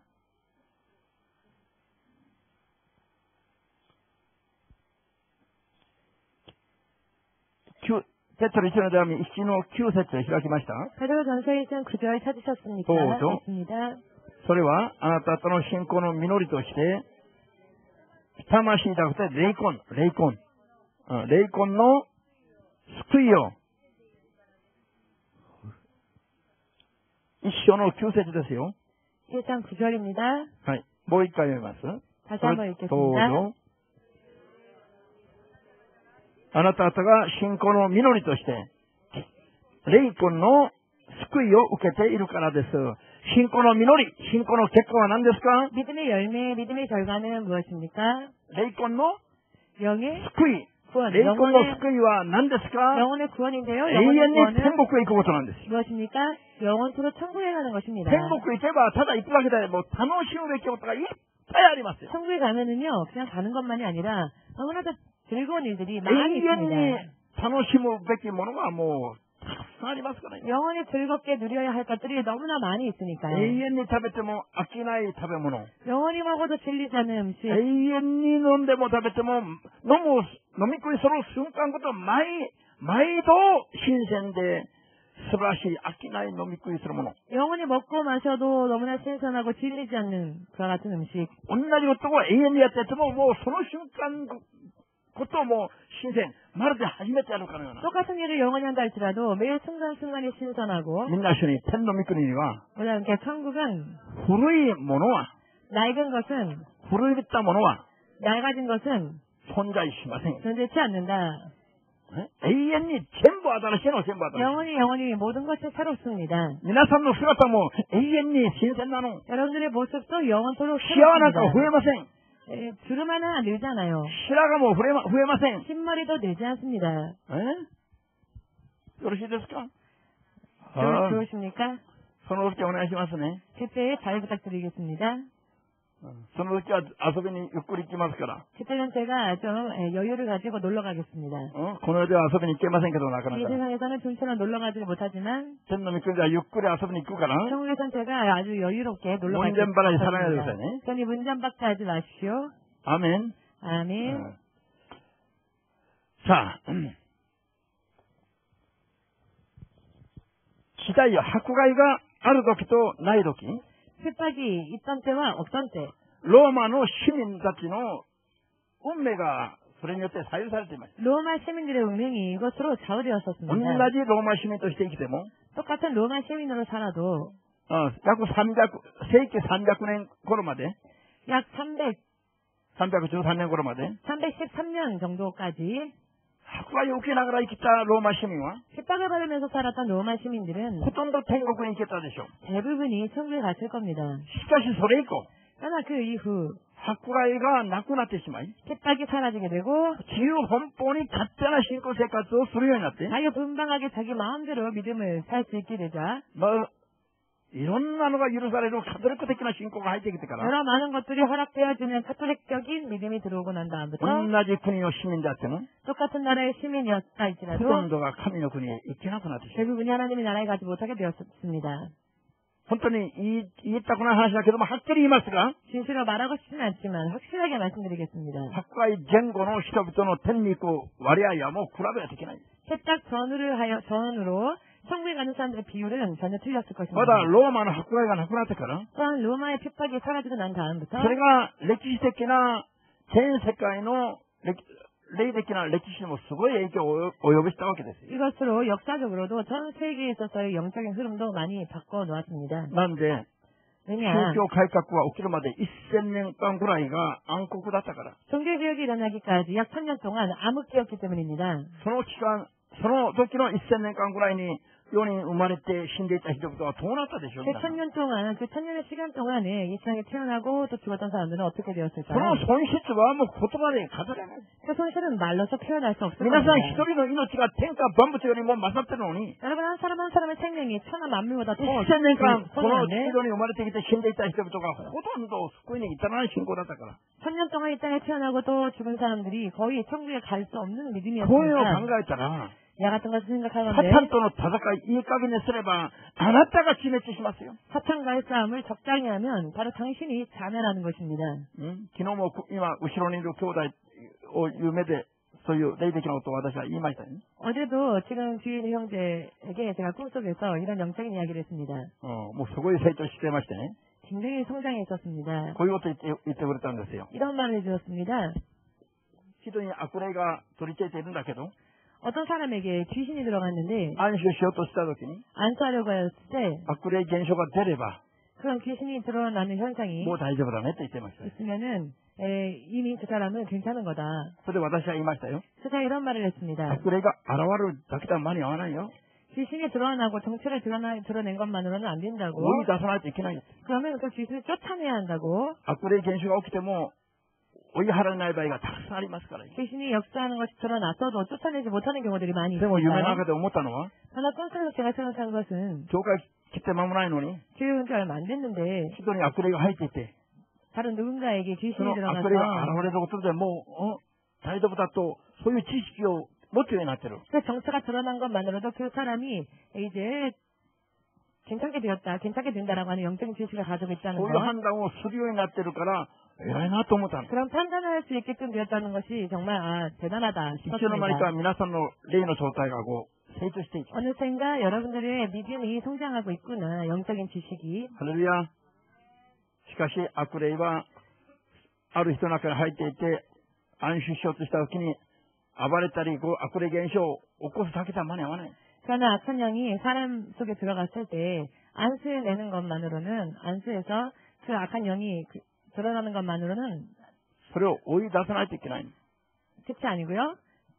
ペテロ1の手紙1の9節を開きました。 베드로전서 1장 9절 찾으셨습니까? 도우죠. 있습니다. それはあなたとの信仰の実りとして、魂じゃなくて霊魂の救いを、一章の9節ですよ。 1장 9절입니다. はい。もう一回読みます。 다시 한번 どう 읽겠습니다. ぞ。あなた方が信仰の実りとして、霊魂の救いを受けているからです。信仰の実り、信仰の結果は何ですか？ 믿음의 열매, 믿음의 결과는 무엇입니까? 霊魂の 영의 救い。 구원, 霊魂の救いは何ですか？ 영혼의 구원인데요. 永 영혼의 遠に天 구원은 国へ行くことなんです。 무엇입니까? 영원토록 천국에 가는 것입니다. 天国行けばただ行くだけでもう楽しむべきことがいっぱいありますよ。 천국에 가면은요, 그냥 가는 것만이 아니라 너무나도 즐거운 일들이 永 많이 遠に 있습니다. 楽しむべきものがもうたくさんありますからね。 영원히 즐겁게 누려야 할 것들이 너무나 많이 永 있으니까요. 遠に食べても飽きない食べ物。 영원히 먹어도 질리지 않는 음식, 永遠に飲んでも食べても飲み食いする瞬間ごと毎度新鮮で素晴らしい飽きない飲み食いするもの。 영원히 먹고 마셔도 너무나 신선하고 질리지 않는 그와 같은 음식. 同じことを永遠にやっててももうその瞬間ことも新鮮。まるで初めてやるかのような。 똑같은 일을 영원히 한다 할지라도 매일 순간순간이 신선하고 みんな一緒に天の御国には 뭐냐, 그러니까 천국은 古いものは 낡은 것은, 古いったものは 낡아진 것은 存在しません。 존재치 않는다. 永遠に全部新しいの全部新しい。 영원히 모든 것이 새롭습니다. 皆さんの姿も永遠に新鮮なの。 여러분들의 모습도 영원토록 シワなんか増 새롭습니다. えません。 주름 하나 늘잖아요. 白髪も増えません。 흰머리도 늘지 않습니다. よろしいですか？ 좋으십니까? その時お願いしますね。 그때 잘 부탁드리겠습니다. その時は遊びにゆっくり行きますから。 그때는 제가 좀 여유를 가지고 놀러 가겠습니다. この世では遊びに行けませんけど、なかな 이 か。 세상에서는 좀처럼 놀러 가지 못하지만 天の御国ではゆっくり遊びに行くから。 천국에선 제가 아주 여유롭게 놀러 갈 수 문전박하지 살아야 있습니다. 되겠어요. 그러니 문전박대 하지 마십시오. アーメン。 아멘. さあ、時代は迫害がある時とない時、 핍박이 있던 때와 없던 때 ローマの市民たちの運命がそれによって左右されています。 로마 시민들의 운명이 이것으로 同 좌우되었었습니다. じローマ市民として生きても、 똑같은 로마 시민으로 살아도 約世紀300年頃まで、 약 313年頃まで、 313년 정도까지 迫害を受けながら生きたローマ市民は、 핍박을 받으면서 살았던 로마 시민들은 ほとんど天国に行けたでしょう。 대부분이 천국에 갔을 겁니다. しかしそれ以降、 그러나 그 이후 迫害がなくなってしまい、 핍박이 사라지게 되고 自由奔放に勝手な信仰生活をするようになって、 자유분방하게 자기 마음대로 믿음을 살 수 있게 되자 いろんなのが許されるカトリック的な信仰が入ってきてから、 여러 많은 것들이 허락되어지는 카톨릭적인 믿음이 들어오고 난 다음부터 同じ国の市民であっても、 똑같은 나라의 시민이었다 ほと 할지라도 んどが神の国へ行けなくなってしまう。 대부분이 하나님의 나라에 가지 못하게 되었습니다. 本当に言いたくない話だけども、はっきり言いますが、 진실로 말하고 싶지는 않지만 확실하게 말씀드리겠습니다. 迫害前後の人々の天に行く割合はもう比べはできない。 핍박 전으로 천국에 가는 사람들의 비율은 전혀 틀렸을 ま 것입니다. だローマの迫害がなくなってから、 또한 로마의 핍박이 사라지고 난 다음부터 それが歴史的な全世界の霊的な歴史にもすごい影響を及ぼしたわけですよ。 이것으로 역사적으로도 전 세계에 있어서의 영적인 흐름도 많이 바꿔 놓았습니다. なんで、宗 왜냐? 教改革は起きるまで1000年間ぐらいが暗黒だったから。 종교개혁이 일어나기까지 약 1000년 동안 암흑기였기 때문입니다. その時の1000年間ぐらいに世に生まれて死んでいた人々はどうなったでしょう 그 か。 1000년 동안, 그 1000년의 시간 동안에 이 세상에 태어나고 또 죽었던 사람들은 어떻게 その 되었을까요? 損失はもう言葉で語れない。 그 손실은 말로서 표현할 수 없을 皆さん 겁니다. 一人の命が天下万物よりも勝ってるのに、 여러분 한 사람 한 사람의 생명이 천하 만물보다 더 1000年間この地 소중한데 球に生まれてきて死んでいた人々がほとんど救いに至らない信仰だったから。 1000년 동안 이 땅에 태어나고 또 죽은 사람들이 거의 천국에 갈 수 없는 こういうのを 믿음이었습니다. 考えたら、 야 같은 것을 サ 생각하건대 タンとの戦い、いい加減にすれば、あなたが死滅しますよ。 사탄과의 싸움을 적당히 하면 바로 당신이 자멸하는 것입니다. 昨日も今、後ろにいる兄弟を夢で、そういう霊的なことを私は言いましたね。 어제도 지금 뒤에 있는 형제에게 제가 꿈속에서 이런 영적인 이야기를 했습니다. もうすごい成長してましてね。 굉장히 성장해 있었습니다. こういうこと言ってくれたんですよ。 이런 말을 해주었습니다. 人に悪霊が取り付いているんだけど、 어떤 사람에게 귀신이 들어갔는데 安心しようとしたときに、 안수하려고 했을 때 悪霊現象が出れば、 그런 귀신이 드러나는 현상이 もう大丈夫だねと言ってました。 있으면은 이미 그 사람은 괜찮은 거다. それで私は言いましたよ。 제가 이런 말을 했습니다. 悪霊が現れるだけでは間に合わないよ。 귀신이 드러나고 정체를 드러낸 것만으로는 안 된다고. 追い出さないといけないよ。 그러면 그 귀신을 쫓아내야 한다고. 悪霊現象が起きても、追い払えない場合がたくさんありますから。 귀신이 역사하는 것이 드러났어도 쫓아내지 못하는 경우들이 많이 でも夢の 있습니다. 中で思ったのは、 그러나 꿈속에서 제가 생각한 것은 教会来て間もないのに、 교회 온 지 얼마 안 됐는데 人に悪霊が入っていて、 다른 누군가에게 そ 귀신이 の 들어가서 悪霊が現れることでもう、大丈夫だと、そういう知識を持つようになってる。 그 정체가 드러난 것만으로도 그 사람이 이제 괜찮게 되었다, 괜찮게 된다라고 하는 영적인 지식을 가지고 있다는 そういう 것. 判断をするようになってるから、偉いなと思ったの。 그런 판단을 할 수 있게끔 되었다는 것이 정말 대단하다 いつの間に 싶었습니다. か皆さんの霊の状態が成長していきます。 어느샌가 여러분들의 믿음이 성장하고 있구나, 영적인 지식이. ハレルヤ。しかし悪霊はある人の中に入っていて安心しようとしたときに暴れたり悪霊現象を起こすだけでは間に合わない。 그러나 악한 영이 사람 속에 들어갔을 때 안수해내는 것만으로는, 안수해서 그 악한 영이 드러나는 것만으로는 それを追い出さないといけない。 끝이 아니고요,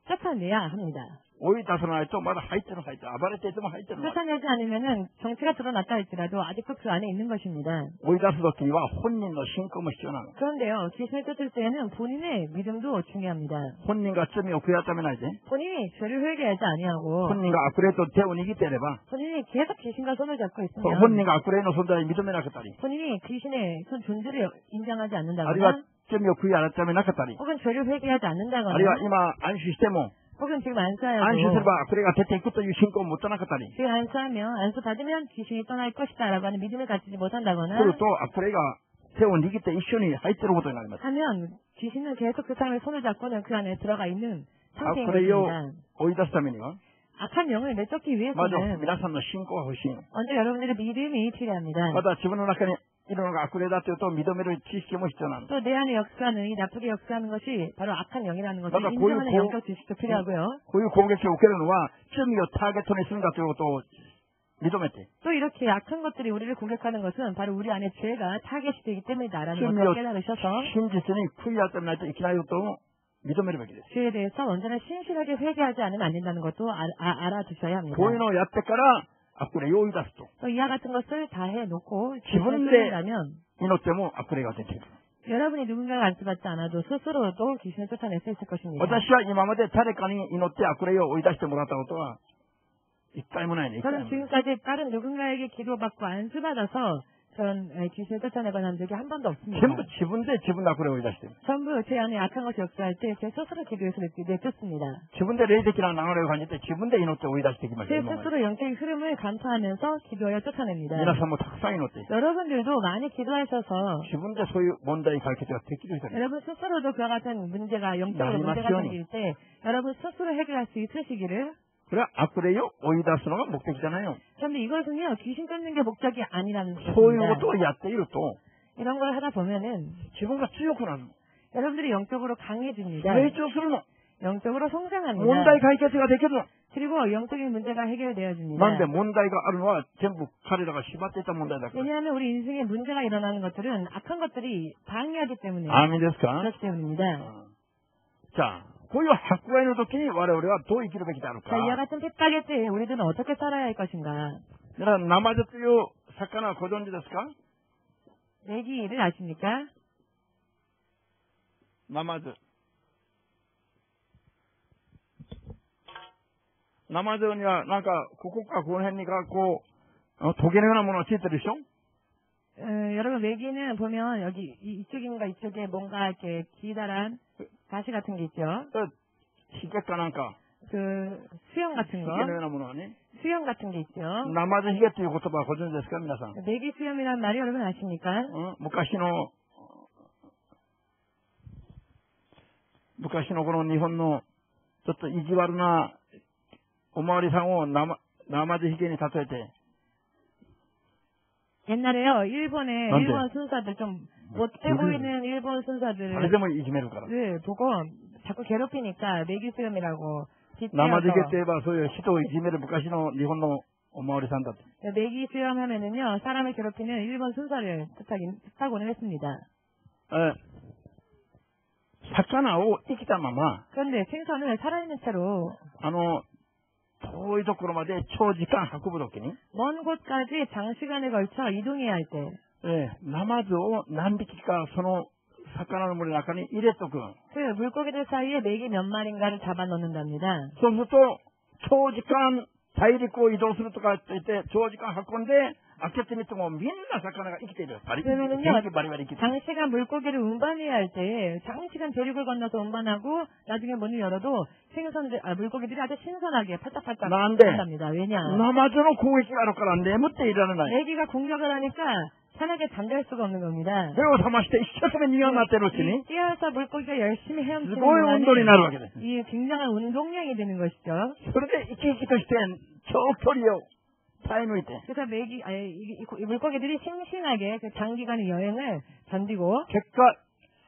쫓아내야 합니다. 追い出さないとまだ入ってる暴れていても入ってるの。 쫓아내지 않으면은 정체가 드러났다 할지라도 아직도 그 안에 있는 것입니다. 追い出す時には本人の信仰も必要なの。 그런데요, 귀신을 쫓을 때에는 본인의 믿음도 중요합니다. 本人が罪を悔い改めないで、 본인이 죄를 회개하지 아니하고 本人が悪霊と手を握っていれば、 본인이 계속 귀신과 손을 잡고 その本人 있으면 が悪霊の存在を認めなかったり、 본인이 귀신의 그 존재를 인정하지 あるいは 않는다거나 罪を悔い改めなかったり、 혹은 죄를 회개하지 あるい 않는다거나 は今安心しても、 혹은 지금 安心すれ 안수하여도 ば悪霊が出ていくという信仰を持たなかったり、 지금 안수하면 안수 받으면 귀신이 떠날 것이다라고 하는 믿음을 갖지 못한다거나 すると悪霊が手を握って一緒に入っていることになります。 하면 귀신은 계속 그 사람의 손을 잡고는 그 안에 들어가 있는 상태인 悪霊を 것입니다. 追い出すためには、 악한 영을 내쫓기 まず 위해서는 皆さんの信仰が欲しいの。 먼저 여러분들의 믿음이 필요합니다. また自分の中にいるのが悪霊だというと認める知識も必要なの。 또 내 안에 역사는 이 나쁘게 역사하는 것이 바로 악한 영이라는 것을 맞아, 고유- 인정하는 고- 영적 지식도 필요하고요. こういう攻撃を受けるのは罪をターゲットにするんだということを認めて、 또 이렇게 악한 것들이 우리를 공격하는 것은 바로 우리 안에 죄가 타겟이 되기 때문이다라는 罪 것을 を 깨달으셔서 真実に悔い改めないといけないことを認めるべきです。 죄에 대해서 언제나 신실하게 회개하지 않으면 안 된다는 것도 알아두셔야 합니다. こういうのをやってから悪霊を追い出すと、 또 이와 같은 것을 다 해놓고 기분인데- 귀신을 쫓는다면 祈っても悪霊が出てくる。 여러분이 누군가가 안수받지 않아도 스스로도 귀신을 쫓아낼 수 있을 것입니다. 私は今まで誰かに祈って悪霊を追い出してもらったことは一回もないね。一回も 저는 ない。 지금까지 다른 누군가에게 기도받고 안수받아서 전 귀신을 쫓아내거나 한 적이 한 번도 없습니다. 全部自分で自分の悪霊を追い出してる。 전부 제 안에 악한 것이 역사할 때 제 스스로 기도해서 내쫓습니다. 自分で霊的な流れを感じて自分で祈って追い出してきました。 제 今まで 스스로 영적인 흐름을 감사하면서 기도하여 쫓아냅니다. 皆さんもたくさん祈って、 여러분들도 많이 기도하셔서 自分でそういう問題解決ができる人に。 여러분 스스로도 그와 같은 문제가 영적으로 문제가 생길 때 여러분 스스로 해결할 수 있으시기를. それは悪霊を追い出すのが目的じゃないよ。 그런데 이것은요 귀신 쫓는 게 목적이 아니라는 そういうこ 것입니다. とをやっていると 이런 걸 하다 보면은 自分が強くなるの。 여러분들이 영적으로 강해집니다. 成長するの。 영적으로 問 성장합니다. 題解決ができるの。 그리고 영적인 문제가 해결되어집니다. なんで問題があるのは全部彼らが縛っていた問題だから。 왜냐하면 우리 인생에 문제가 일어나는 것들은 악한 것들이 방해하기 때문에 アーミンですか？ 그렇기 때문입니다. じゃあ、こういう迫害の時に我々はどう生きるべきであるか。 자, 이와 같은 핍박의 때에 우리들은 어떻게 살아야 할 것인가? 皆さん、ナマズという魚はご存知ですか？ 내기를 아십니까? ナマズ。ナマズにはなんか、ここかこの辺にかこう、トゲのようなものがついてるでしょ？ 여러분 메기는 보면 여기 이쪽인가 이쪽에 뭔가 이렇게 기다란 가시 같은 게 있죠. ヒゲかなんか、 그 수염 ヒ 같은 ゲ 거, のようなものがね。 수염 같은 게 있죠. ナマズヒゲという言葉はご存知ですか皆さん。 메기 수염이란 말이 여러분 아십니까? 昔のこの日本のちょっと意地悪なおまわりさんをナマズヒゲに例えて、 옛날에요 일본의 안 돼. 일본 순사들 좀 못돼 보이는 일본 誰でもいじめるから。 순사들을 보고 자꾸 괴롭히니까 메기 수염이라고 ナマズヒゲ 빗대어서 といえばそういう人をいじめる昔の日本のおまわりさんだと。 메기 수염 하면은요 사람을 괴롭히는 일본 순사를 뜻하고는 했습니다. 魚を生きたまま、 그런데 생선을 살아있는 채로 遠いところまで長時間運ぶときに、 먼 곳까지 장시간에 걸쳐 이동해야 할 때 ナマズを何匹かその魚の群れの中に入れとく。 그 물고기들 사이에 메기 몇 마리인가를 잡아 넣는답니다. そうすると、長時間大陸を移動するとかって言って、長時間運んで、開けてみてもみんな魚が生きている。バリバリ生きてる。 장시간 물고기를 운반해야 할 때 장시간 대륙을 건너서 운반하고 나중에 문을 열어도 물고기들이 아주 신선하게 팔딱팔딱 한답니다. 왜냐? ナマズの攻撃があるから眠っていられない。 메기가 공격을 하니까 편하게 잠잘 수가 없는 겁니다. 目を覚まして一生懸命逃げ回ってるうちに、 뛰어서 물고기가 열심히 す 헤엄치는 ごい運動になるわけです。 이 굉장한 운동량이 되는 것이죠. それで生き生きとして長距離を耐え抜いて、 그래서 이 물고기들이 싱싱하게 그 장기간의 여행을 견디고 結果、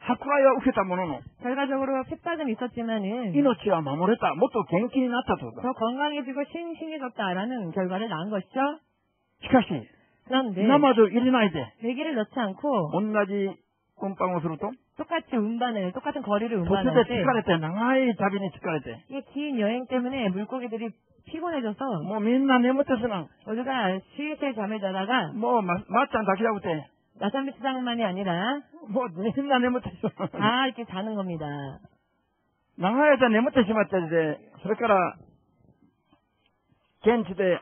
迫害は受けたものの、 결과적으로 핍박은 있었지만은 命は守れた。もっと元気になったということ。 더 건강해지고 싱싱해졌다라는 결과를 낳은 것이죠. しかし、 그런데 ナマズを入れないで、 메기를 넣지 않고 同じ運搬をすると、 똑같이 운반을, 똑같은 거리를 途中 운반할 で 때 疲れて、長い旅に疲れて、 이 긴 여행 때문에 물고기들이 피곤해져서 もうみんな眠ってすな。 모두가 슬슬 잠을 자다가 もうまっちゃんだけじゃなくて、 나선비치장만이 아니라 もうみんな眠ってしまう。 다 이렇게 자는 겁니다. 長い間眠ってしまったりで、それから、現地で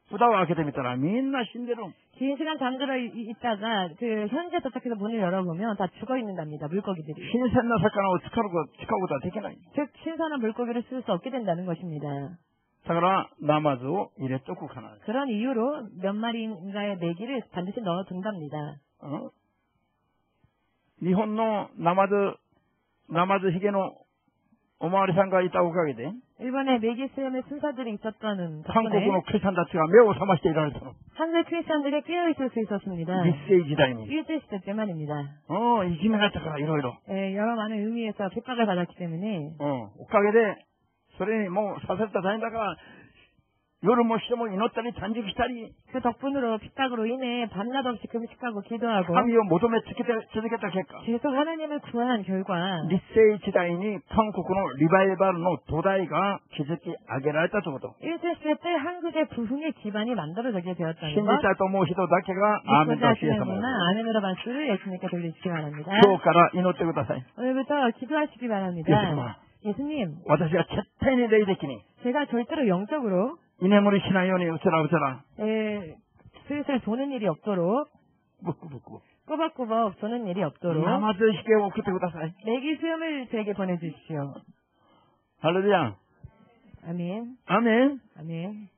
札を開けてみたらみんな死んでる。 긴 시간 잠들어 있다가 그 현지에 도착해서 문을 열어보면 다 죽어 있는답니다. 물고기들이. 新鮮な魚を使うことはできない。 즉 신선한 물고기를 쓸 수 없게 된다는 것입니다. だからナマズを入れとくかな。 그런 이유로 몇 마리인가의 메기를 반드시 넣어둔답니다. 日本のナマズヒゲのおまわりさんがいたおかげで、 일본에 메기 수염의 순사들이 있었다는 韓国 덕분에 のクリスチャンたちが目を覚ましていられたの。 한국 크리스천들이 깨어있을 수 있었습니다. 日世時代に。 일제시대 때 말입니다. いじめがあったからいろいろ。 여러 많은 의미에서 핍박을 받았기 때문에 おかげで、それにもうさせた大変だから、夜もしても祈ったり短軸したり、 그 덕분으로 핍박으로 인해 밤낮 없이 금식하고 기도하고 神を求め続けた結果、 계속 하나님을 구한 결과 日世時代に韓国のリバイバルの土台が築き上げられたということ。 일제시대 때 한국의 부흥의 기반이 만들어지게 信 되었다는 じ 것 たいと思う人だけがアーメンと 믿고자 教えたもの。 하시는구나 아멘으로 박수를 예수님께 돌리시기 바랍니다. 今日から祈ってください。 오늘부터 기도하시기 바랍니다. 예수님, 私は絶対に霊的に 제가 절대로 영적으로 居眠りしないようにうつらうつら、 슬슬 도는 일이 없도록 ブクブク。 꼬박꼬박 도는 일이 없도록 ナマズヒゲを送ってください。 내기 수염을 제게 보내주십시오. ハレルヤ。 아멘. アメン。 아멘.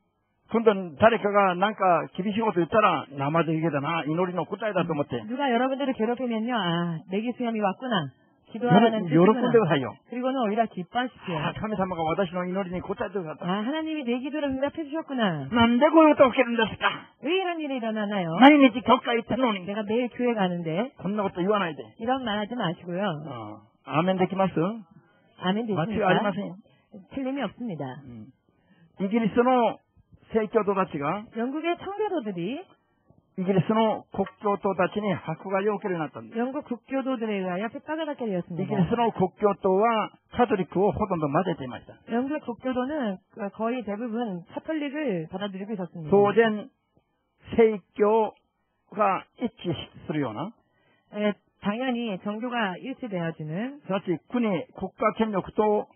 今度誰かがなんか厳しいこと言ったら、ナマズヒゲだな、祈りの答えだと思って。 누가 여러분들을 괴롭히면요, 내기 수염이 왔구나. 喜 기도하라는 んでく 뜻이구나. ださいよ。 그리고는 오히려 기뻐하십시오. 神様が私の祈りに答えてくださった。 하나님이 내 기도를 응답해 주셨구나. なんでこういうことが起きるんですか？ 왜 이런 일이 일어나나요? 毎日教会行ってるのに。 내가 매일 교회 가는데 こんなこと言わないで。 이런 말 하지 마시고요. アーメンできます？ 아멘 間違いありま 되십니까? せん。 틀림이 없습니다. イギリスの正教徒たちが、 영국의 청교도들이 イギリスの国教徒たちに迫害を受けるようになったんです。 영국 국교도들에 의하여 핍박을 받게 イギリ 되었습니다. スの国教徒はカトリックをほとんど混ぜていました。 영국 국교도는 거의 대부분 카톨릭을 받아들이고 있었습니다. 当然、正教が一致するような、 당연히 정교가 일치되어지는 すなわち国家権力と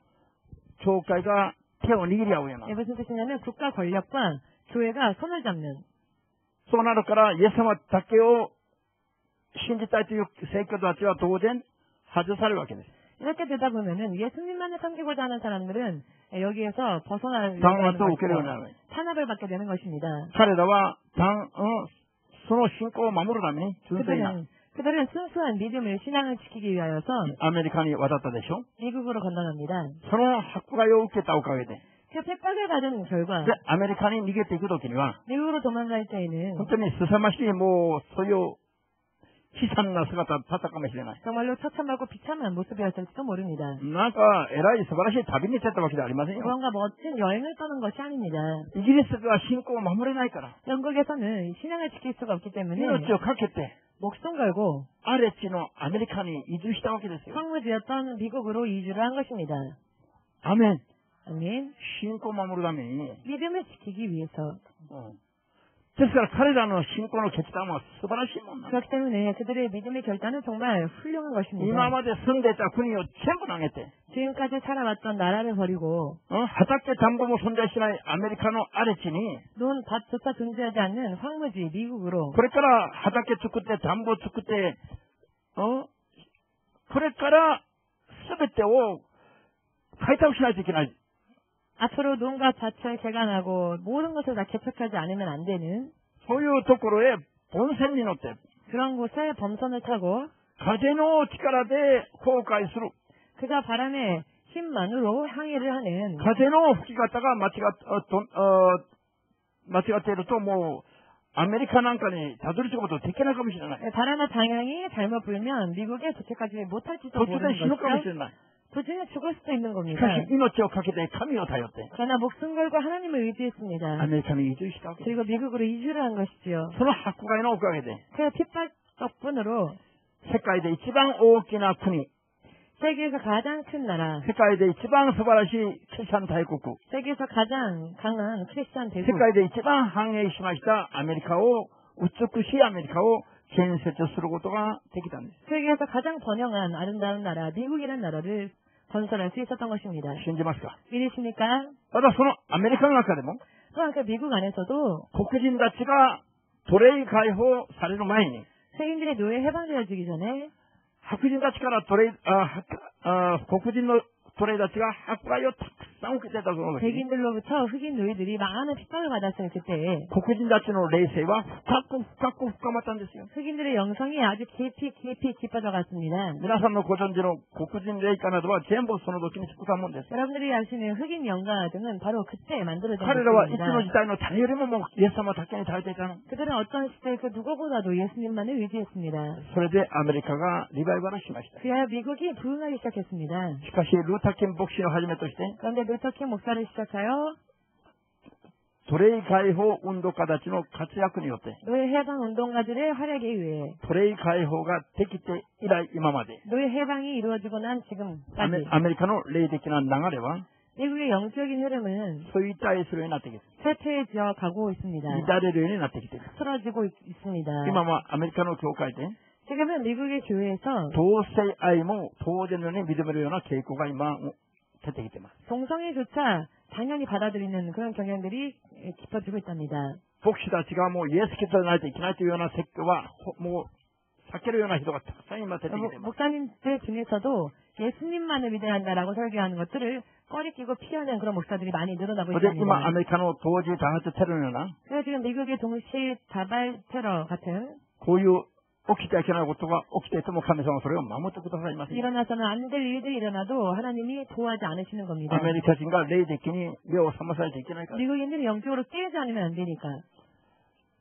教会が手を握り合うような。 무슨 뜻이냐면 국가 권력과 교회가 손을 잡는 そうなるから、イエス様だけを信じたいという正教徒たちは当然外されるわけです。 이렇게 되다 보면은 예수님만을 섬기고자 하는 사람들은 여기에서 벗어나려고 당황을 하는 또 것이고 웃게 되는 탄압을 받게 되는 것입니다. 彼らは、その信仰を守るために純粋な 그들은 순수한 믿음을 신앙을 지키기 위하여서 アメリカに渡ったでしょ。 미국으로 건너갑니다. その迫害を受けたおかげで、 그 핍박을 받은 결과 で、アメリカに逃げていくときには、 미국으로 도망갈 때에는 本当に凄ましい、もう、そういう悲惨な姿だったかもしれない。 정말로 처참하고 비참한 모습이었을지도 모릅니다. なんか、偉い素晴らしい旅に出たわけではありませんよ。 무언가 멋진 여행을 떠는 것이 아닙니다. イギリスでは信仰を守れないから、 영국에서는 신앙을 지킬 수가 없기 때문에 命をかけて、 목숨 걸고 アレ地のアメリカに移住したわけですよ。 황무지였던 미국으로 이주를 한 것입니다. アメン。 아멘. 信仰を守るために。 믿음을 지키기 위해서. ですから彼らの信仰の決断は素晴らしいもんなんです。 그렇기 때문에 그들의 믿음의 결단은 정말 훌륭한 今 것입니다. まで住んでいた国を全部投げて、 지금까지 살아왔던 나라를 버리고 畑田んぼも存在しないアメリカの荒れ地に、 논 밭조차 존재하지 않는 황무지 미국으로 これから畑作って田んぼ作って、これから全てを開拓しないといけない。 앞으로 논과 밭을 개간하고 모든 것을 다 개척하지 않으면 안 되는 そういうところへ본線に乗って、 그런 곳에 범선을 타고 風の力で航海する。 그가 바람의 힘만으로 항해를 하는 風の吹き方が間違っていると、もうアメリカなんかにたどり着くことできないかもしれない。 바람의 방향이 잘못 불면 미국에 도착하지 못할지도 途中で 모르는 死ぬかもし 것이죠. れない。 도중에 죽을 수도 있는 し 겁니다. かし命をかけて神を頼って 그러나 목숨 걸고 하나님을 ア 의지했습니다. メリカに移住したわけです。 그리고 미국으로 이주를 한 것이지요. その迫害のおかげで、 그 핍박 덕분으로 世界で一番大きな国、 세계에서 가장 큰 나라, 世界で一番素晴らしいクリスチャン大国、 세계에서 가장 강한 크리스찬 世 대국, 界で一番繁栄しましたアメリカを、美しいアメリカを建設することができたんです。 세계에서 가장 번영한 아름다운 나라, 미국이라는 나라를 건설할 수 있었던 것입니다. 信じますか？ 믿으십니까? ただそのアメリカの中でも、 또한 그 미국 안에서도 黒人たちが奴隷解放される前に、 흑인들의 노예 해방되어지기 전에 白人たちから黒人の奴隷たちが迫害をたくさん受けてたその時、 백인들로부터 흑인 노예들이 많은 핍박을 받았을 그때 黒人たちの霊性は深まったんですよ。 흑인들의 영성이 아주 깊이 깊어져 갔습니다. 皆さんのご存知の黒人霊感などは全部その時に作ったもんです。 여러분들이 아시는 흑인 영가 등은 바로 그때 만들어진 彼らはいつ 것입니다. の時代の誰よりももうイエス様だけに頼っていたの。 그들은 어떤 시대 그 누구보다도 예수님만을 의지했습니다. それでアメリカがリバイバルしました。 그야 미국이 부흥하기 시작했습니다. しかしルーター킹牧師をはじめとして 그런데 루터킹 목사를 시작하여 奴隷解放運動家たちの活躍によって 노예 해방 운동가들의 활약에 의해 奴隷解放ができて以来今まで 노예 해방이 이루어지고 난 ア 지금까지 メリカの霊的な流れは 미국의 영적인 흐름은 衰退するようになってきて 쇠퇴해져 가고 있습니다. 乱れるようになってきている。 틀어지고 있습니다. 今はアメリカの教会で 지금은 미국의 교회에서 同性愛も当然のように認めるような傾向が今出てきています。 동성애조차 당연히 받아들이는 그런 경향들이 깊어지고 있답니다. 牧師たちがもうイエス・キリストでないといけないというような説教はもう避けるような人がたくさん今出てきています。 목사님들 중에서도 예수님만을 믿어야 한다라고 설교하는 것들을 꺼리끼고 피하는 그런 목사들이 많이 늘어나고 それで今ア 있습니다. メリカの同時多発テロのような 그래서 지금 미국의 동시 다발 테러 같은 こういう起きてはいけないことが起きていても神様はそれを守ってくださいます。 일어나서는 안 될 일들이 일어나도 하나님이 도와지 않으시는 겁니다. アメリカ人が霊的に目を覚まさないといけないから。 미국인들이 영적으로 깨지 않으면 안 되니까.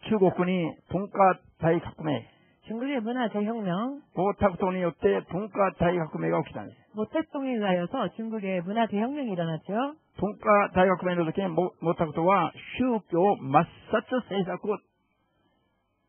中国に文化大革命、 중국의 문화 대혁명, 毛沢東によって文化大革命が起きたんです。 모택동에 의하여서 중국의 문화 대혁명이 일어났죠. 文化大革命の時に毛沢東は宗教抹殺政策を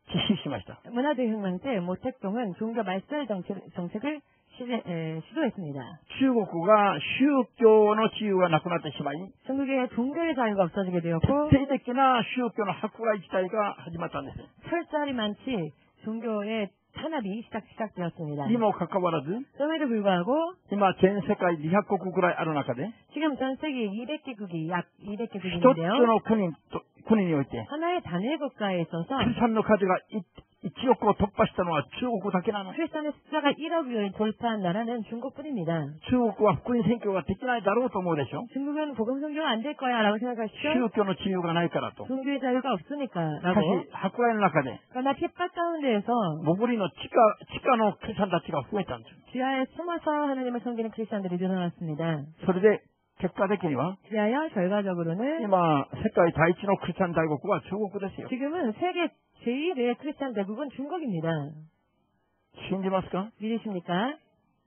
実施しました。 문화 대혁명 때 모택동은 종교 말살 정책을 시도했습니다. 中国が宗教の自由がなくなってしまい、 중국의 종교의 자유가 없어지게 되었고 徹底的な宗教の迫害自体が始まったんです。 철저히 많지 종교의 탄압이 시작되었습니다. にもかかわらず、 그럼에도 불구하고 今全世界200国ぐらいある中で、 지금 전 세계 200개국이 약 一つ 200개국인데요. の国において、 하나의 단일 국가에 있어서 クリスチャンの数が1億を突破したのは中国だけなの。 크리스천의 숫자가 1억을 돌파한 나라는 중국뿐입니다. 中国は福音宣教ができないだろうと思うでしょ。 중국은 복음 선교가 안 될 거야 라고 생각하시죠? 宗教の自由がないからと。し 종교의 자유가 없으니까 か 라고. し、迫害の中で、 그러나 핍박 가운데에서 潜りの地下のクリスチャンたちが増えたんです。 지하에 숨어서 하나님을 섬기는 크리스천들이 늘어났습니다. それで、結果的には、 지하여 결과적으로는 今、世界第一のクリスチャン大国は中国ですよ。 지금은 세계 제1의 크리스천 대국은 중국입니다. 信じますか？ 믿으십니까?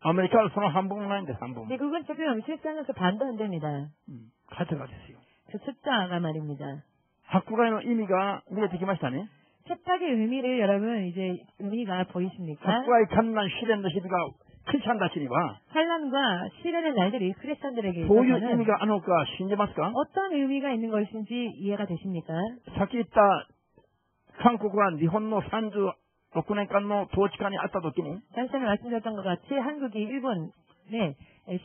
アメリカはその半分もないんです、半分。미국은 지금 실제는 그 반도 안 됩니다. 数がですよ。 그 숫자가 말입니다. 迫害の意味が見えてきましたね。 핍박의 의미를 여러분 이제 의미가 보이십니까? 迫害、観難、試練の日々がクリスチャンたちには、 환란과 시련의 날들이 크리스천들에게 そういう意味 있어서는 があるのか信じますか？ 어떤 의미가 있는 것인지 이해가 되십니까? さっき言った韓国は日本の36年間の統治下にあったときに、 전에 말씀드렸던 것 같이 한국이 일본의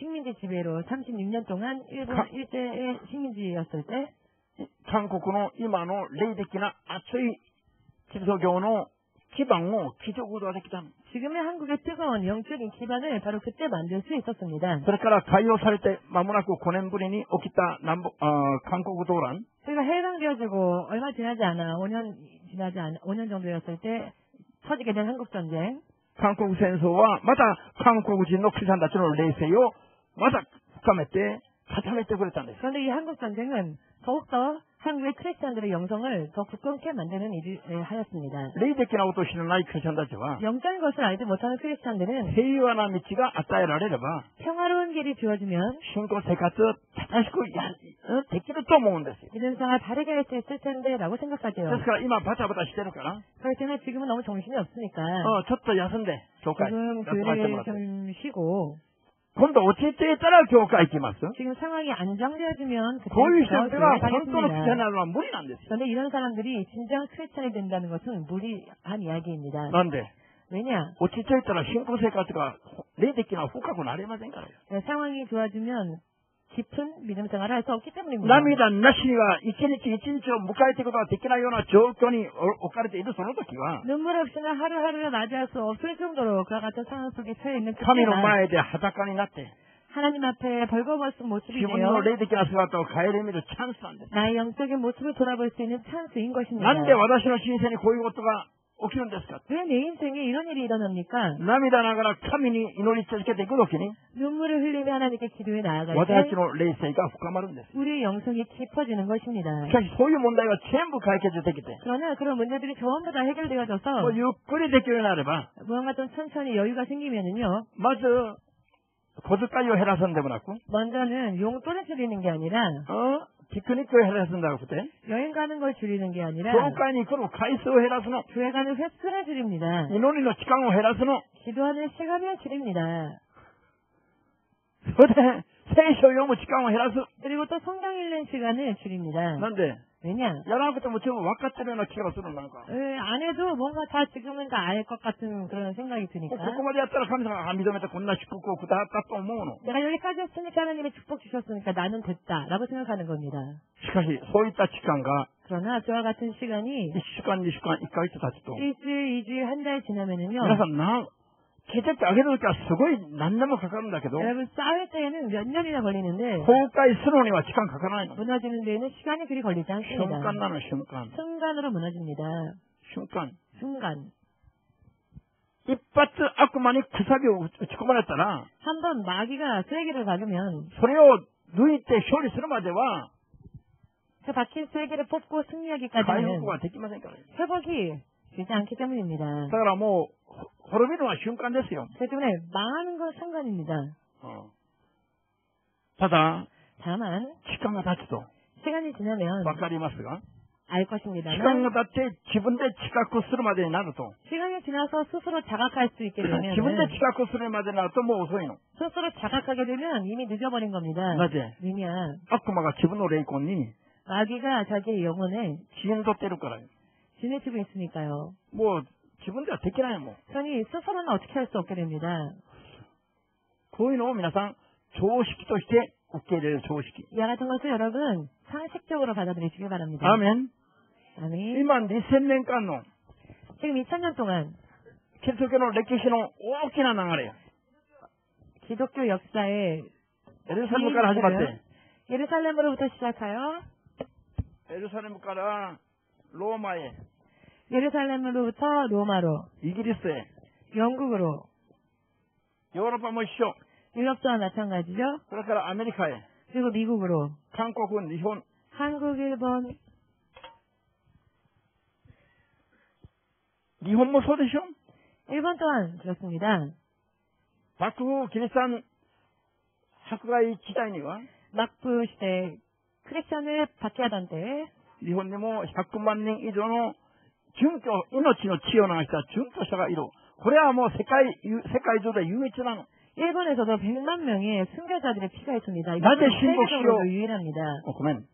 식민지 지배로 36년 동안 일본 일제의 식민지였을 때 韓国の今の霊的な熱いキリスト教の基盤を築くことができたの。 지금의 한국의 뜨거운 영적인 기반을 바로 그때 만들 수 있었습니다. それから解放されて間もなく5年ぶりに起きた韓国動乱、 저희가 해방되어지고 얼마 지나지 않아 5년 정도였을 때 터지게 된 한국 전쟁. 韓国戦争はまた韓国人のクリスチャンたちの霊性をまた深めて固めてくれたんです。 그런데 이 한국 전쟁은 더욱더 한국의 크리스천들의 영성을 더 굳건케 만드는 일을 하였습니다. 霊的なことを知らないクリスチャンたちは 영적인 것을 알지 못하는 크리스천들은 平和な道が与えられれば 평화로운 길이 주어지면 信仰生活を正しくできると思うんですよ。 믿음생활 바르게 할 수 있을 텐데 라고 で 생각하죠. すから今バタバタしてるから、 그렇지만 지금은 너무 정신이 없으니까 ちょっと休んで教会 지금 休ませてもら 교회를 って、 좀 쉬고 今度落ち着いたら教会行きます。 지금 상황이 안정되어지면 こういう人 그때 では本当のクリスチャンに 가겠습니다. なるのは無理なんですよ。 그런데 이런 사람들이 진정 크리스천이 된다는 것은 무리한 이야기입니다. なんで 왜냐? 落ち着いたら信仰生活が霊的な深くなりませんからよ。 상황이 좋아지면 깊은 믿음 생활을 할 수 없기 때문입니다. 涙なしには一日一日を迎えていくことができないような状況に置かれているその時は、 눈물 없이는 하루하루를 맞이할 수 없을 정도로 그와 같은 상황 속에 처해 있는 神の 그때가 前で裸になって 하나님 앞에 벌거벗은 모습이 自分 되어 の霊的な姿を顧みるチャンスなんです。 나의 영적인 모습을 돌아볼 수 있는 찬스인 것입니다. なんで私の人生にこういうことが起きるんですか？ 왜 내 인생에 이런 일이 일어납니까? 涙ながら神に祈り続けていくときに 눈물을 흘리며 하나님께 기도해 나아갈 私 때 たちの霊性が深まるんです。 우리의 영성이 깊어지는 것입니다. しかしそういう問題が全部解決できて、 그러나 그런 문제들이 전부 다 해결되어져서 もうゆっくりできるようになれば、 무언가 좀 천천히 여유가 생기면은요. まず小遣いを減らすんでもなく、 먼저는 용돈을 줄이는 게 아니라 ピクニックを減らすんじゃなくて、 여행 가는 걸 줄이는 게 아니라 教会に来る回数を減らすの、 교회 가는 횟수를 줄입니다. 祈りの時間を減らすの、 기도하는 시간을 줄입니다. それで聖書を読む時間を減らす。 그리고 또 성경 읽는 시간을 줄입니다. なんで 왜냐? やらなくても全部分かってるような気がするなんか。 안 해도 뭔가 다 지금은 다 알 것 같은 그런 생각이 こ 드니까 こまでやったら神様が認めてこんな祝福をくださったと思うの。 내가 여기까지 했으니까 하나님이 축복 주셨으니까 나는 됐다라고 생각하는 겁니다. しかし、そういった期間が 그러나 저와 같은 시간이 1週間、2週間、1ヶ月経つと、 일주일, 2주일, 한 달 지나면은요. 皆さんケチャッと上げるときはすごい何年もかかるんだけど、 여러분 쌓을 때에는 몇 년이나 걸리는데 崩壊するのには時間かからないの。 무너지는 데에는 시간이 그리 걸리지 瞬 않습니다. 間なの、瞬間。 순간으로 무너집니다. 瞬間。 순간. 一発悪魔にくさびを打ち込まれたら、 한번 마귀가 쐐기를 박으면 それを抜いて勝利するまでは、 그 박힌 쐐기를 뽑고 回 승리하기까지는 復はできませんから。 회복이 되지 않기 때문입니다. だからもう、滅びるのは瞬間ですよ。 그렇기 때문에 망하는 건 순간입니다. ただ、 다만 時間が経つと、 시간이 지나면 わかりますが、 알 時間 것입니다만 が経って自分で知覚するまでになると、 시간이 지나서 스스로 자각할 수 있게 自分で 되면 知覚するまでになるともう遅いの。 스스로 자각하게 되면 이미 늦어버린 겁니다. なぜ 왜냐? 悪魔が自分の霊魂に 마귀가 자기의 영혼에 知恵取ってるからよ。 지내치고 있으니까요. もう自分ではできないもん。 그러니 스스로는 어떻게 할 수 없게 됩니다. こういうのを皆さん、常識として受け入れる常識。 이와 같은 것을 여러분 상식적으로 받아들이시길 바랍니다. アーメン。 아멘. 今2000年間の 지금 2000년 동안 キリスト教の歴史の大きな流れ。 기독교 역사의 エルサレムから始まって、 예루살렘으로부터 시작하여 エルサレムからローマへ、 예루살렘으로부터 로마로 イギリスへ、 영국으로 ヨーロッパも一緒。 유럽도와 마찬가지죠. それからアメリカへ、 그리고 미국으로 韓国、日本、 한국, 일본, 日本もそうでしょ。 일본 또한 그렇습니다. 幕府キリストン迫害時代には 막부 시대 크리스천을 박해하던 때 日本にも100万人以上の殉教、命の血を流した殉教者がいる。これはもう世界中で唯一なの。 일본에서도 100만 명의 순교자들의 피가 있습니다. 낮에 이것은 신복시요. 세계적으로 유일합니다. ごめん。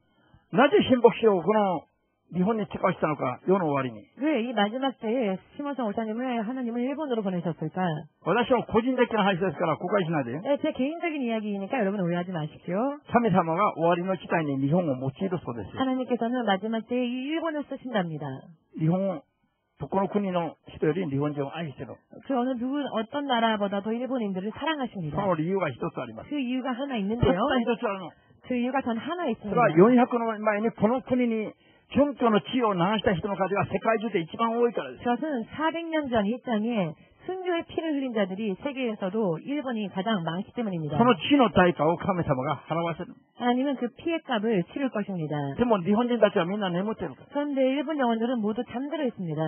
なぜ神牧師をこの日本に使わしたのか、世の終わりに。 왜 이 마지막 때에 시몬성 오사님을 하나님은 일본으로 보내셨을까? 私は個人的な話ですから誤解しないで。 네, 제 개인적인 이야기이니까 여러분 오해하지 마십시오. 神様が終わりの時代に日本を用いるそうですよ。 하나님께서는 마지막 때에 이 일본을 쓰신답니다. 日本、どこの国の人より日本人を愛してる。 그 어떤 나라보다도 일본인들을 そ 사랑하십니다. の理由が一つあります。 그 이유가 하나 たっ 있는데요. た一つあるの。 그 이유가 단 하나 それ 있습니다. は400年前にこの国に殉教の地を流した人の数が世界中で一番多いからです。 그것은 400년 전 이 땅에 순교의 피를 흘린 자들이 세계에서도 일본이 가장 많기 때문입니다. その地の対価を神様が払わせる。 하나님은 그 피의 값을 치를 것입니다. でも日本人たちはみんな眠ってるから。 그런데 일본 영혼들은 모두 잠들어 있습니다.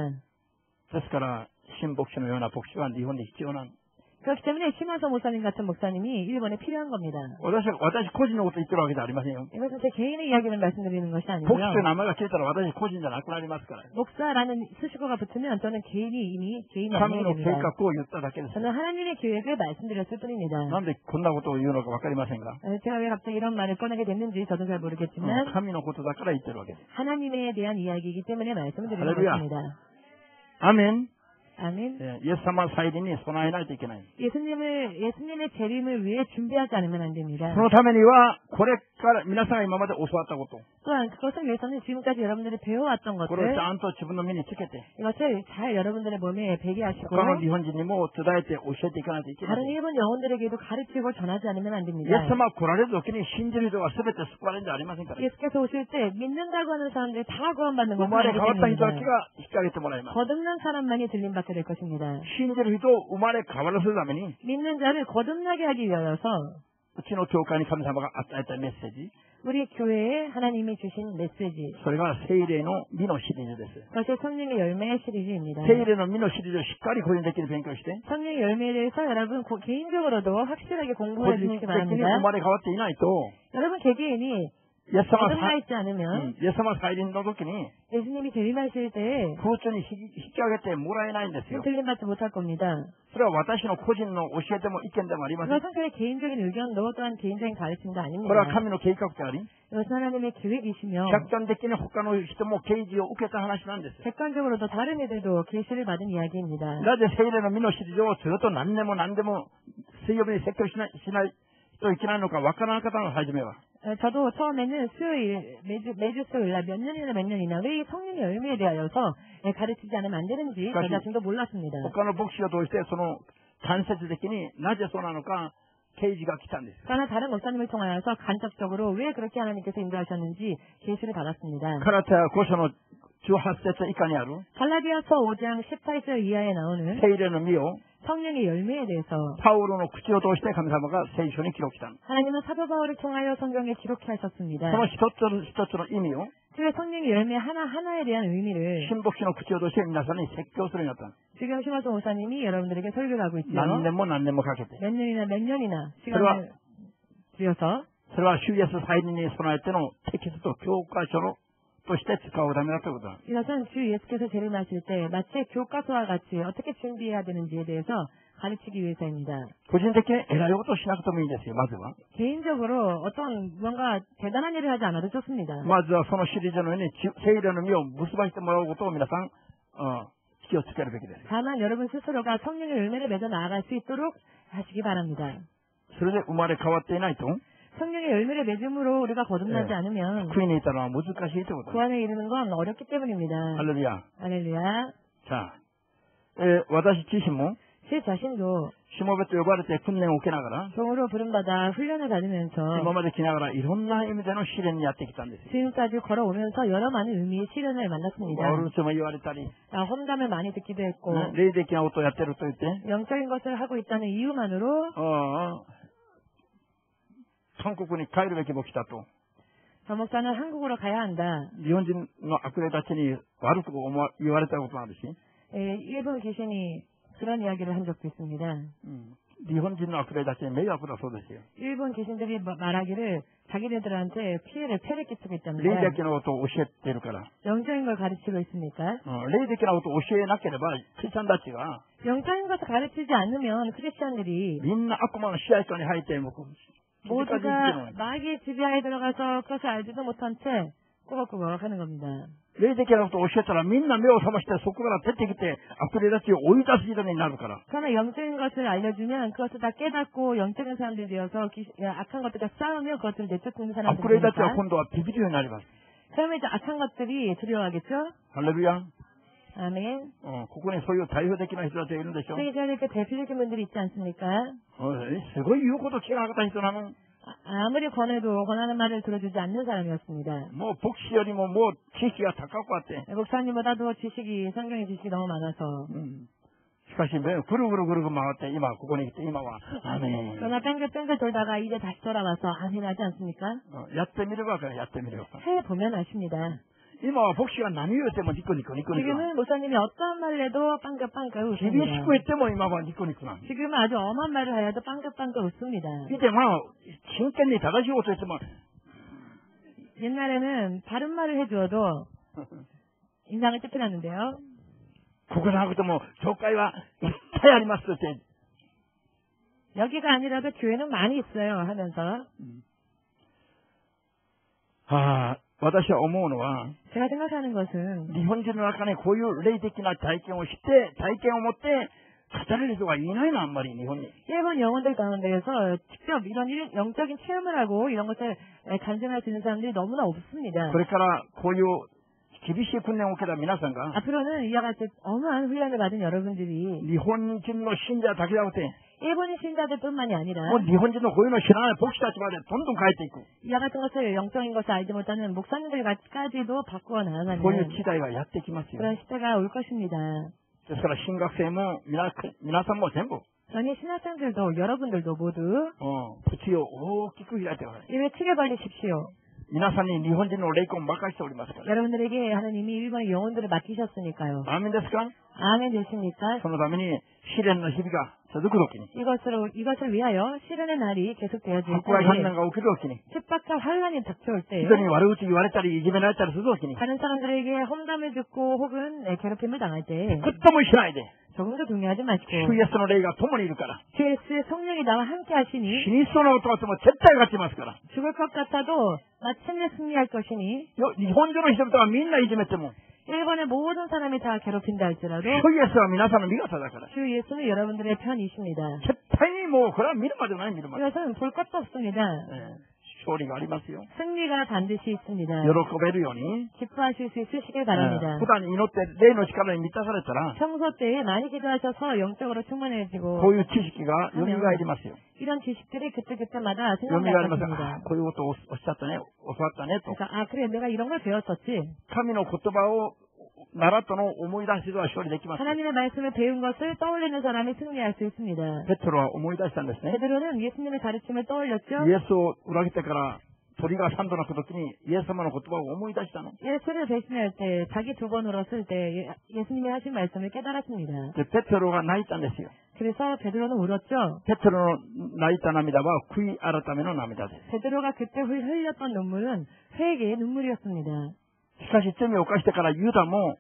ですから、新牧師のような牧師は日本で必要なんです。 그렇기 때문에 심화서 목사님 같은 목사님이 일본에 필요한 겁니다. 私個人のこと言ってるわけじゃありませんよ。 이것은 제 개인의 이야기를 말씀드리는 것이 牧師という 아니고요. 名前が消えたら私個人じゃなくなりますから。 목사라는 수식어가 붙으면 저는 개인이 이미 개인이 神 아니게 の計 됩니다. 画を言っただけです。 저는 하나님의 계획을 말씀드렸을 な 뿐입니다. んでこんなことを言うのかわかりませんが、 제가 왜 갑자기 이런 말을 꺼내게 됐는지 저도 잘 모르겠지만 神のことだから言ってるわけです。 하나님에 대한 이야기이기 때문에 말씀드리는 할렐루야. 것입니다. アメン。 아멘. イエス様再臨に備えないといけない。 예수님의 재림을 위해 준비하지 않으면 안 됩니다. そのためには、これから皆さんが今まで教わったこと、 또한 그것을 위해서는 지금까지 여러분들이 배워왔던 これを 것들 ちゃんと自分の身につけて、 이것을 잘 여러분들의 몸에 배게 하시고 他の日本人にも伝えて教えていかないといけない。 다른 일본 영혼들에게도 가르치고 전하지 않으면 안 イエ 됩니다. ス様は来られる時に信じる人が全て救われるんじゃありませんから。 예수께서 오실 때 믿는다고 하는 사람들이 다 구원받는 生 것은 まれ 아니기 変わった人だけ 때문입니다. が引き上げてもらいます。 거듭난 사람만이 들림받게 될 것입니다. 信じる人を生まれ変わらせるために、 믿는 자를 거듭나게 하기 위하여서 うちの教会に神様が与えたメッセージ、 우리 교회에 하나님이 주신 메시지 それが聖霊の実のシリーズです。 그것이 성령의 열매의 시리즈입니다. 聖霊の実のシリーズをしっかり個人的に勉強して、 성령의 열매에 대해서 여러분 개인적으로도 확실하게 個 공부해 人 주시기 的に 바랍니다. 生まれ変わっていないと、 여러분 개개인이 イエス様 거듭나 있지 않으면 イエス様再臨の時に 예수님이 재림하실 때 空中に引き上げてもらえないんですよ。 들림받지 못할 겁니다. それは私の個人の教えでも意見でもありません。 그것은 저의 개인적인 의견도 또한 개인적인 가르침도 これ 아닙니다. は神の計画であり、 이것은 하나님의 계획이시며 客観的に他の人も啓示を受けた話なんです。 객관적으로도 다른 이들도 계시를 받은 이야기입니다. なぜ聖霊の実のシリーズをずっと何年も水曜日に説教しないといけないのかわからなかったの初めは。 저도 처음에는 매주 수요일 날 몇 년이나 왜 이 성령의 열매에 대하여서 가르치지 않으면 안 되는지 저 자신도 몰랐습니다. 他の牧師を通してその間接的になぜそうなのか啓示が来たんです。 그러나 다른 목사님을 통하여서 간접적으로 왜 그렇게 하나님께서 인도하셨는지 계시를 받았습니다. ガラテヤ5章の18節以下にある 갈라디아서 5장 18절 이하에 나오는 聖霊の実を 성령의 열매에 대해서 パウロの口を通して神様が聖書に記録した。 하나님은 사도 바울을 통하여 성경에 기록해 하셨습니다. その一つの意味を 그 성령의 열매 하나하나에 대한 의미를 新牧師の口を通して皆さんに説教するようになった。 지금 심화서 목사님이 여러분들에게 설교를 하고 있죠. 何年もかけて。 몇 년이나 시간을 들여서 それは主イエス再臨に備えてのテキスト教科書として使うためだということだ。 이것은 주 예수께서 재림하실 때 마치 교과서와 같이 어떻게 준비해야 되는지에 대해서 가르치기 위해서입니다. 個人的に偉いことをしなくてもいいんですよ、まずは。 개인적으로 어떤 뭔가 대단한 일을 하지 않아도 좋습니다. まずはそのシリーズのように聖霊の実を結ばしてもらうことを皆さん、気をつけるべきです。 다만 여러분 스스로가 성령의 열매를 맺어 나아갈 수 있도록 하시기 바랍니다. それで生まれ変わっていないと、 성령의 열매를 맺음으로 우리가 거듭나지 않으면 福音に至るのは難しいということです。 구원에 이르는 건 어렵기 때문입니다. 할렐루야. 할렐루야. 자, 私自身も 제 자신도 しもべと呼ばれて訓練を受けながら、 종으로 부름받아 훈련을 받으면서 今まで来ながらいろんな意味での試練にやってきたんですよ。 지금까지 걸어오면서 여러 많은 의미의 시련을 만났습니다. オルツも言われたり、 험담을 많이 듣기도 했고 霊的なことをやってると言って、 영적인 것을 하고 있다는 이유만으로 韓国に帰るべき牧師だと。 저 목사는 한국으로 가야 한다. 日本人の悪霊たちに悪く言われたこともあるし、 일본 귀신이 그런 이야기를 한 적도 있습니다. 日本人の悪霊たちに迷惑だそうですよ。 일본 귀신들이 말하기를 자기네들한테 폐를 끼치고 霊 있답니다. 的なことを教えてるから。 영적인 걸 가르치고 있으니까 霊的なことを教えなければ、クリスチャンたちが 영적인 것을 가르치지 않으면 크리스찬들이 みんな悪魔の支配下に入って、모두가 마귀의 지배하에 들어가서 그것을 알지도 못한 채 꾸벅꾸벅 하는 겁니다. 霊的なことを教えたらみんな目を覚ましてそこから出てきて悪霊たちを追い出す人になるから。 그러나 영적인 것을 알려주면 그것을 다 깨닫고 영적인 사람들이 되어서 악한 것들과 싸우며 그것을 내쫓는 悪 사람들이 霊たちは 되니까 今度はビビるようになります。 그러면 이제 악한 것들이 두려워하겠죠? 할렐루야. 아멘. ここにそういう代表的な人たちがいるんでしょ。 세계적인 이렇게 대표적인 분들이 있지 않습니까? すごい言うこと聞かなかった人なの。 아무리 권해도 권하는 말을 들어주지 않는 사람이었습니다. もう牧師よりももう知識が高くあって、 목사님보다도 성경의 지식이 너무 많아서 しかし、ぐるぐるぐるぐる回って、今ここに来て、今は、アメン。 그러나 뺑글뺑글 돌다가 이제 다시 돌아와서 아멘하지 않습니까? やってみればからやってみれば。 해보면 아십니다. 今は牧師が何を言ってもニコニコニコニコ。 지금은 목사님이 어떤 말을 해도 빵긋빵긋 厳し 웃습니다. く言っても今はニコニコなんです。 지금은 아주 엄한 말을 하여도 빵긋빵긋 웃습니다. 見て、まあ、真剣に正しいこと言っても、 옛날에는 바른 말을 해주어도 인상을 찌푸렸는데요. ここじゃなくても、教会はいっぱいありますって。 여기가 아니라도 교회는 많이 있어요 하면서 私は思うのは、 제가 생각하는 것은 日本人の中にこういう霊的な体験をして、体験を持って語れる人がいないの、あんまり日本に。 일본 영혼들 가운데에서 직접 이런 영적인 체험을 하고 이런 것을 간증할 수 있는 사람들이 너무나 없습니다. これからこういう厳しい訓練を受けた皆さんが、 앞으로는 이와 같이 어마한 훈련을 받은 여러분들이 日本人の信者だけじゃなくて、 일본인 신자들뿐만이 아니라 もう日本人のこういうのを知らない牧師たちまでどんどん変えていく。 이와 같은 것을 영적인 것을 알지 못하는 목사님들까지도 바꾸어 나아가는 こういう時代がやってきますよ。 그런 시대가 올 것입니다. ですから新学生も皆さんも全部、 전에 신학생들도 여러분들도 모두 口を大きく開いてください。 입을 크게 벌리십시오. 皆さんに日本人の霊魂を任せておりますから。 여러분들에게 하나님이 일본의 영혼들을 맡기셨으니까요. アーメンですか？ 아멘 되십니까? そのために試練の日々が続くときに、 이것을 위하여 시련의 날이 계속되어질 迫害反 때 乱が起きるときに、 핍박과 환란이 닥쳐올 때 人に悪口言われたりいじめられたりするときに、 다른 사람들에게 험담을 듣고 혹은 괴롭힘을 당할 때 ぐっともしないで、 조금도 동요하지 마시고 主イエスの霊が共にいるから、 주 예수의 성령이 나와 함께 하시니 死にそうなことがあっても絶対勝ちますから。 죽을 것 같아도 마침내 승리할 것이니 日本中の人々はみんないじめても、 일본의 모든 사람이 다 괴롭힌다 할지라도 主イエスは皆さんの味方だから。 주 예수는 여러분들의 편이십니다. 絶対にもうこれは見るまでない見るまで。 이것은 볼 것도 없습니다. 勝利がありますよ。 승리가 반드시 있습니다. 喜べるように、 기뻐하실 수 있으시길 바랍니다. 普段祈って霊の力に満たされたら、 평소 때에 많이 기도하셔서 영적으로 こ 충만해지고 ういう知識が蘇りますよ。 이런 지식들이 그때그때마다 蘇り 생각날 ます。 것입니다. こういうことをおっしゃったね、教わったねと。 그래서 그래 내가 이런 걸 배웠었지. 神の言葉を習ったのを思い出す人は勝利できます。 하나님의 말씀을 배운 것을 떠올리는 사람이 승리할 수 있습니다. ペトロは思い出したんですね。 베드로는 예수님의 가르침을 떠올렸죠. イエスを裏切ってから鳥が3度鳴くときにイエス様の言葉を思い出したの。 예수를 배신할 때 자기 2번 울었을 때 예수님이 하신 말씀을 깨달았습니다. で、ペトロが泣いたんですよ。 그래서 베드로는 울었죠. ペトロの泣いた涙は悔い改めの涙です。 베드로가 그때 흘렸던 눈물은 회개의 눈물이었습니다. しかし罪を犯してからユダも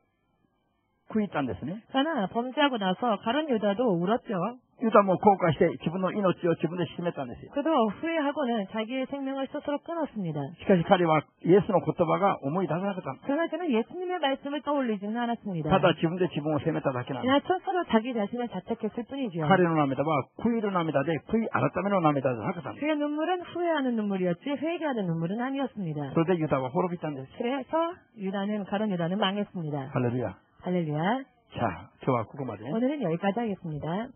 悔いたんですね。 그러나 범죄하고 나서 가룟 유다도 울었죠. ユダも後悔して自分の命を自分で沈めたんですよ。 그도 후회하고는 자기의 생명을 스스로 끊었습니다. しかし彼はイエスの言葉が思い出せなかった。 그러나 그는 예수님의 말씀을 떠올리지는 않았습니다. ただ自分で自分を責めただけなんです 그냥 스스로 자기 자신을 자책했을 뿐이죠. 彼の涙は悔いる涙で悔い改めの涙じゃなかったんです 그의 눈물은 후회하는 눈물이었지 회개하는 눈물은 아니었습니다. それでユダは滅びたんです。 그래서 가룟 유다는 망했습니다. ハレルヤ。 할렐루야. じゃあ今日はここまで。 오늘은 여기까지 하겠습니다.